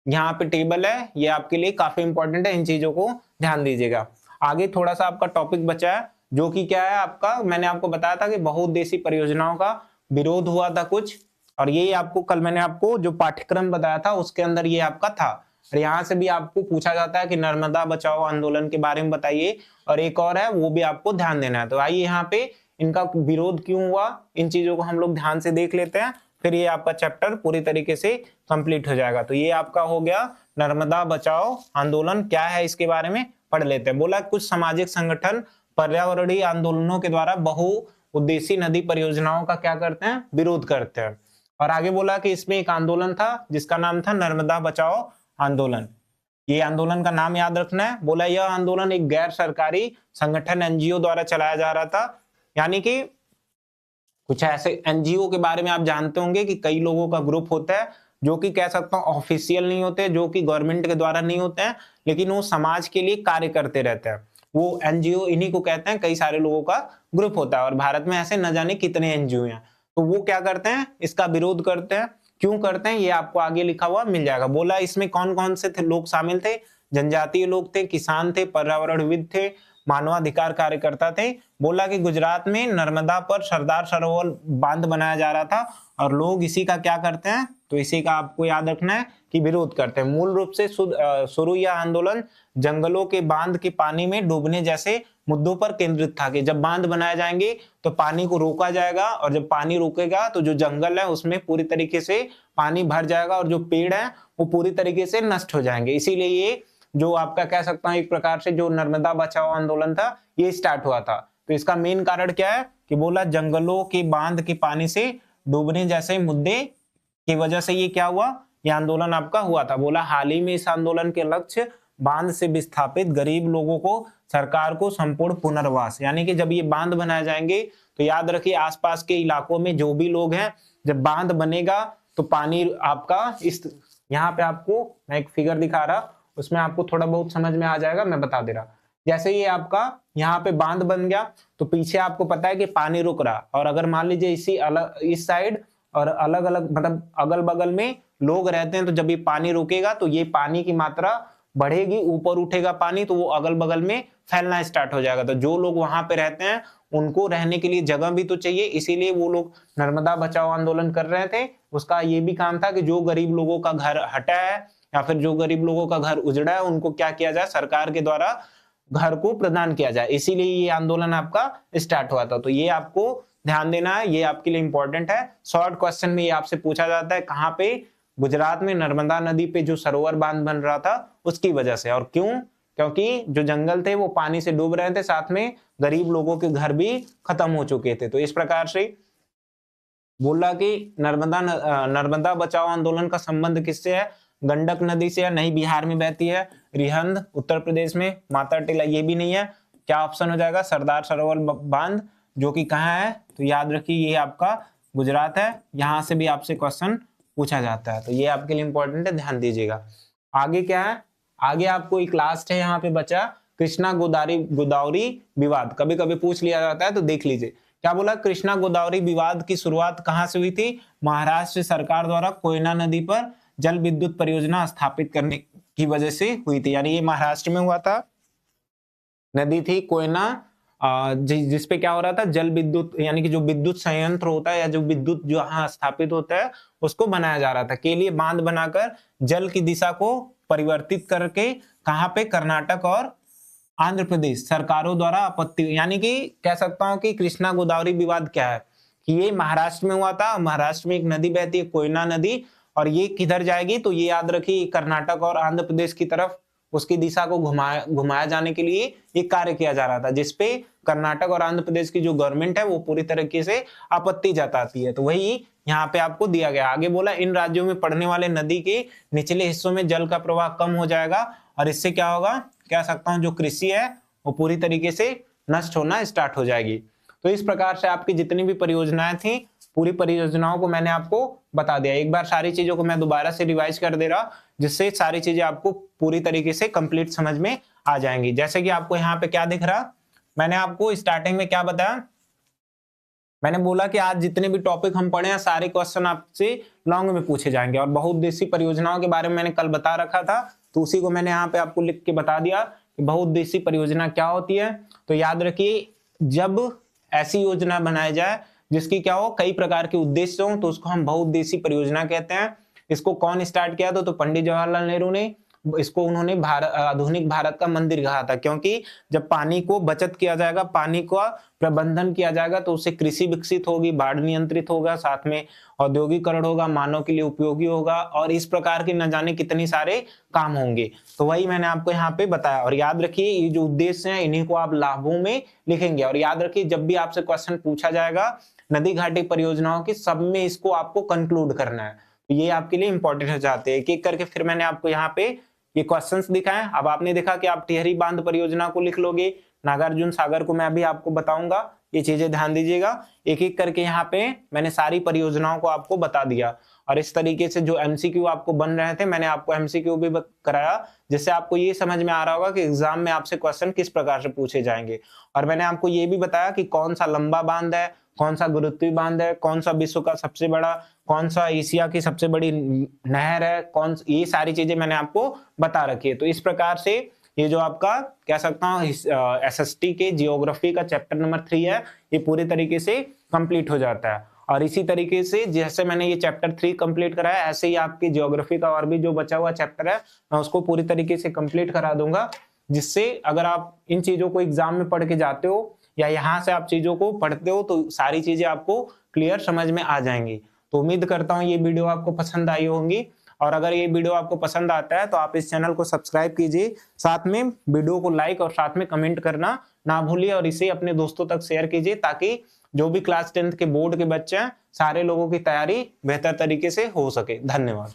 यहाँ पे टेबल है ये आपके लिए काफी इंपॉर्टेंट है, इन चीजों को ध्यान दीजिएगा। आगे थोड़ा सा आपका टॉपिक बचा है जो कि क्या है आपका, मैंने आपको बताया था कि बहुउद्देशीय परियोजनाओं का विरोध हुआ था कुछ, और ये आपको कल मैंने आपको जो पाठ्यक्रम बताया था उसके अंदर ये आपका था। और यहाँ से भी आपको पूछा जाता है कि नर्मदा बचाओ आंदोलन के बारे में बताइए, और एक और है वो भी आपको ध्यान देना है। तो आइए यहाँ पे इनका विरोध क्यों हुआ, इन चीजों को हम लोग ध्यान से देख लेते हैं, फिर ये आपका चैप्टर पूरी तरीके से कंप्लीट हो जाएगा। तो ये आपका हो गया नर्मदा बचाओ आंदोलन क्या है, इसके बारे में पढ़ लेते हैं। बोला कुछ सामाजिक संगठन पर्यावरणीय आंदोलनों के द्वारा बहुउद्देशीय नदी परियोजनाओं का क्या करते हैं, विरोध करते हैं। और आगे बोला कि इसमें एक आंदोलन था जिसका नाम था नर्मदा बचाओ आंदोलन। ये आंदोलन का नाम याद रखना है। बोला यह आंदोलन एक गैर सरकारी संगठन एनजीओ द्वारा चलाया जा रहा था, यानी कि कुछ ऐसे एनजीओ के बारे में आप जानते होंगे कि कई लोगों का ग्रुप होता है जो कि कह सकता हूँ ऑफिशियल नहीं होते, जो कि गवर्नमेंट के द्वारा नहीं होते हैं, लेकिन वो समाज के लिए कार्य करते रहते हैं। वो एनजीओ इन्हीं को कहते हैं, कई सारे लोगों का ग्रुप होता है, और भारत में ऐसे न जाने कितने एनजीओ हैं। तो वो क्या करते हैं, इसका विरोध करते हैं। क्यों करते हैं ये आपको आगे लिखा हुआ मिल जाएगा। बोला इसमें कौन कौन से थे लोग शामिल थे, जनजातीय लोग थे, किसान थे, पर्यावरणविद थे, मानवाधिकार कार्यकर्ता थे। बोला कि गुजरात में नर्मदा पर सरदार सरोवर बांध बनाया जा रहा था, और लोग इसी का क्या करते हैं, तो इसी का आपको याद रखना है कि विरोध करते हैं। मूल रूप से शुरू यह आंदोलन जंगलों के बांध के पानी में डूबने जैसे मुद्दों पर केंद्रित था कि जब बांध बनाए जाएंगे तो पानी को रोका जाएगा, और जब पानी रुकेगा तो जो जंगल है उसमें पूरी तरीके से पानी भर जाएगा, और जो पेड़ है वो पूरी तरीके से नष्ट हो जाएंगे। इसीलिए ये जो आपका कह सकता हूं एक प्रकार से जो नर्मदा बचाओ आंदोलन था ये स्टार्ट हुआ था। तो इसका मेन कारण क्या है कि बोला जंगलों के बांध के पानी से डूबने जैसे मुद्दे की वजह से ये क्या हुआ, ये आंदोलन आपका हुआ था। बोला हाल ही में इस आंदोलन के लक्ष्य बांध से विस्थापित गरीब लोगों को सरकार को संपूर्ण पुनर्वास, यानी कि जब ये बांध बनाए जाएंगे तो याद रखिए आसपास के इलाकों में जो भी लोग हैं, जब बांध बनेगा तो पानी आपका इस यहाँ पे आपको मैं एक फिगर दिखा रहा, उसमें आपको थोड़ा बहुत समझ में आ जाएगा, मैं बता दे रहा। जैसे ये आपका यहाँ पे बांध बन गया, तो पीछे आपको पता है कि पानी रुक रहा, और अगर मान लीजिए इसी अलग इस साइड और अलग अलग मतलब अगल बगल में लोग रहते हैं, तो जब ये पानी रुकेगा तो ये पानी की मात्रा बढ़ेगी, ऊपर उठेगा पानी, तो वो अगल बगल में फैलना स्टार्ट हो जाएगा। तो जो लोग वहां पे रहते हैं उनको रहने के लिए जगह भी तो चाहिए, इसीलिए वो लोग नर्मदा बचाओ आंदोलन कर रहे थे। उसका ये भी काम था कि जो गरीब लोगों का घर हटा है या फिर जो गरीब लोगों का घर उजड़ा है, उनको क्या किया जाए, सरकार के द्वारा घर को प्रदान किया जाए, इसीलिए ये आंदोलन आपका स्टार्ट हुआ था। तो ये आपको ध्यान देना है, ये आपके लिए इंपॉर्टेंट है। शॉर्ट क्वेश्चन में ये आपसे पूछा जाता है, कहाँ पे, गुजरात में नर्मदा नदी पे जो सरोवर बांध बन रहा था उसकी वजह से। और क्यों? क्योंकि जो जंगल थे वो पानी से डूब रहे थे, साथ में गरीब लोगों के घर भी खत्म हो चुके थे। तो इस प्रकार से बोला कि नर्मदा बचाओ आंदोलन का संबंध किससे है? गंडक नदी से है, नहीं बिहार में बहती है। रिहंद उत्तर प्रदेश में, माता टीला ये भी नहीं है। क्या ऑप्शन हो जाएगा? सरदार सरोवर बांध, जो कि कहाँ है? तो याद रखिए ये आपका गुजरात है। यहां से भी आपसे क्वेश्चन पूछा जाता है, तो ये आपके लिए इंपॉर्टेंट है, ध्यान दीजिएगा। आगे क्या है? आगे आपको एक लास्ट है यहाँ पे बचा, कृष्णा गोदावरी विवाद। कभी कभी पूछ लिया जाता है, तो देख लीजिए क्या बोला। कृष्णा गोदावरी विवाद की शुरुआत कहां से हुई थी? महाराष्ट्र सरकार द्वारा कोयना नदी पर जल विद्युत परियोजना स्थापित करने की वजह से हुई थी। यानी ये महाराष्ट्र में हुआ था, नदी थी कोयना, जिसपे क्या हो रहा था, जल विद्युत, यानी कि जो विद्युत संयंत्र होता है या जो विद्युत जो यहाँ स्थापित होता है उसको बनाया जा रहा था। के लिए बांध बनाकर जल की दिशा को परिवर्तित करके कहाँ पे? कर्नाटक और आंध्र प्रदेश सरकारों द्वारा आपत्ति, यानी कि कह सकता हूं कि कृष्णा गोदावरी विवाद क्या है कि ये महाराष्ट्र में हुआ था। महाराष्ट्र में एक नदी बहती है कोयना नदी, और ये किधर जाएगी? तो ये याद रखिए कर्नाटक और आंध्र प्रदेश की तरफ उसकी दिशा को घुमाया जाने के लिए एक कार्य किया जा रहा था, जिसपे कर्नाटक और आंध्र प्रदेश की जो गवर्नमेंट है वो पूरी तरीके से आपत्ति जताती है। तो वही यहाँ पे आपको दिया गया। आगे बोला, इन राज्यों में पड़ने वाले नदी के निचले हिस्सों में जल का प्रवाह कम हो जाएगा, और इससे क्या होगा, कह सकता हूँ जो कृषि है वो पूरी तरीके से नष्ट होना स्टार्ट हो जाएगी। तो इस प्रकार से आपकी जितनी भी परियोजनाएं थी, पूरी परियोजनाओं को मैंने आपको बता दिया। एक बार सारी चीजों को मैं दोबारा से रिवाइज कर दे रहा, जिससे सारी चीजें आपको पूरी तरीके से कंप्लीट समझ में आ जाएंगी। जैसे कि आपको यहाँ पे क्या दिख रहा, मैंने आपको स्टार्टिंग में क्या बताया, मैंने बोला कि आज जितने भी टॉपिक हम पढ़े हैं सारे क्वेश्चन आपसे लॉन्ग में पूछे जाएंगे। और बहुउद्देशीय परियोजनाओं के बारे में मैंने कल बता रखा था, तो उसी को मैंने यहाँ पे आपको लिख के बता दिया कि बहुउद्देशीय परियोजना क्या होती है। तो याद रखिए, जब ऐसी योजना बनाई जाए जिसकी क्या हो, कई प्रकार के उद्देश्य हो, तो उसको हम बहुउद्देशीय परियोजना कहते हैं। इसको कौन स्टार्ट किया था? तो पंडित जवाहरलाल नेहरू ने। इसको उन्होंने आधुनिक भारत का मंदिर कहा था, क्योंकि जब पानी को बचत किया जाएगा, पानी का प्रबंधन किया जाएगा, तो उससे कृषि विकसित होगी, बाढ़ नियंत्रित होगा, साथ में औद्योगिकरण होगा, मानव के लिए उपयोगी होगा, और इस प्रकार के न जाने कितने सारे काम होंगे। तो वही मैंने आपको यहाँ पे बताया। और याद रखिए, ये जो उद्देश्य है इन्हीं को आप लाभों में लिखेंगे। और याद रखिए, जब भी आपसे क्वेश्चन पूछा जाएगा नदी घाटी परियोजनाओं की, सब में इसको आपको कंक्लूड करना है। तो ये आपके लिए इंपॉर्टेंट हो जाते हैं। एक एक करके फिर मैंने आपको यहाँ पे ये क्वेश्चंस दिखाए। अब आपने देखा कि आप टिहरी बांध परियोजना को लिख लोगे, नागार्जुन सागर को मैं अभी आपको बताऊंगा, ये चीजें ध्यान दीजिएगा। एक एक करके यहाँ पे मैंने सारी परियोजनाओं को आपको बता दिया। और इस तरीके से जो एमसीक्यू आपको बन रहे थे, मैंने आपको एमसीक्यू भी कराया, जिससे आपको ये समझ में आ रहा होगा कि एग्जाम में आपसे क्वेश्चन किस प्रकार से पूछे जाएंगे। और मैंने आपको ये भी बताया कि कौन सा लंबा बांध है, कौन सा गुरुत्वीय बांध है, कौन सा विश्व का सबसे बड़ा, कौन सा एशिया की सबसे बड़ी नहर है, ये सारी चीजें मैंने आपको बता रखी है। तो इस प्रकार से ये जो आपका कह सकता हूँ एसएसटी के जियोग्राफी का चैप्टर नंबर 3 है, ये पूरी तरीके से कंप्लीट हो जाता है। और इसी तरीके से जैसे मैंने ये चैप्टर 3 कंप्लीट कराया, ऐसे ही आपकी जियोग्राफी का और भी जो बचा हुआ चैप्टर है मैं उसको पूरी तरीके से कंप्लीट करा दूंगा, जिससे अगर आप इन चीजों को एग्जाम में पढ़ के जाते हो या यहाँ से आप चीजों को पढ़ते हो तो सारी चीजें आपको क्लियर समझ में आ जाएंगी। तो उम्मीद करता हूँ ये वीडियो आपको पसंद आई होंगी, और अगर ये वीडियो आपको पसंद आता है तो आप इस चैनल को सब्सक्राइब कीजिए, साथ में वीडियो को लाइक और साथ में कमेंट करना ना भूलिए, और इसे अपने दोस्तों तक शेयर कीजिए, ताकि जो भी क्लास 10th के बोर्ड के बच्चे हैं सारे लोगों की तैयारी बेहतर तरीके से हो सके। धन्यवाद।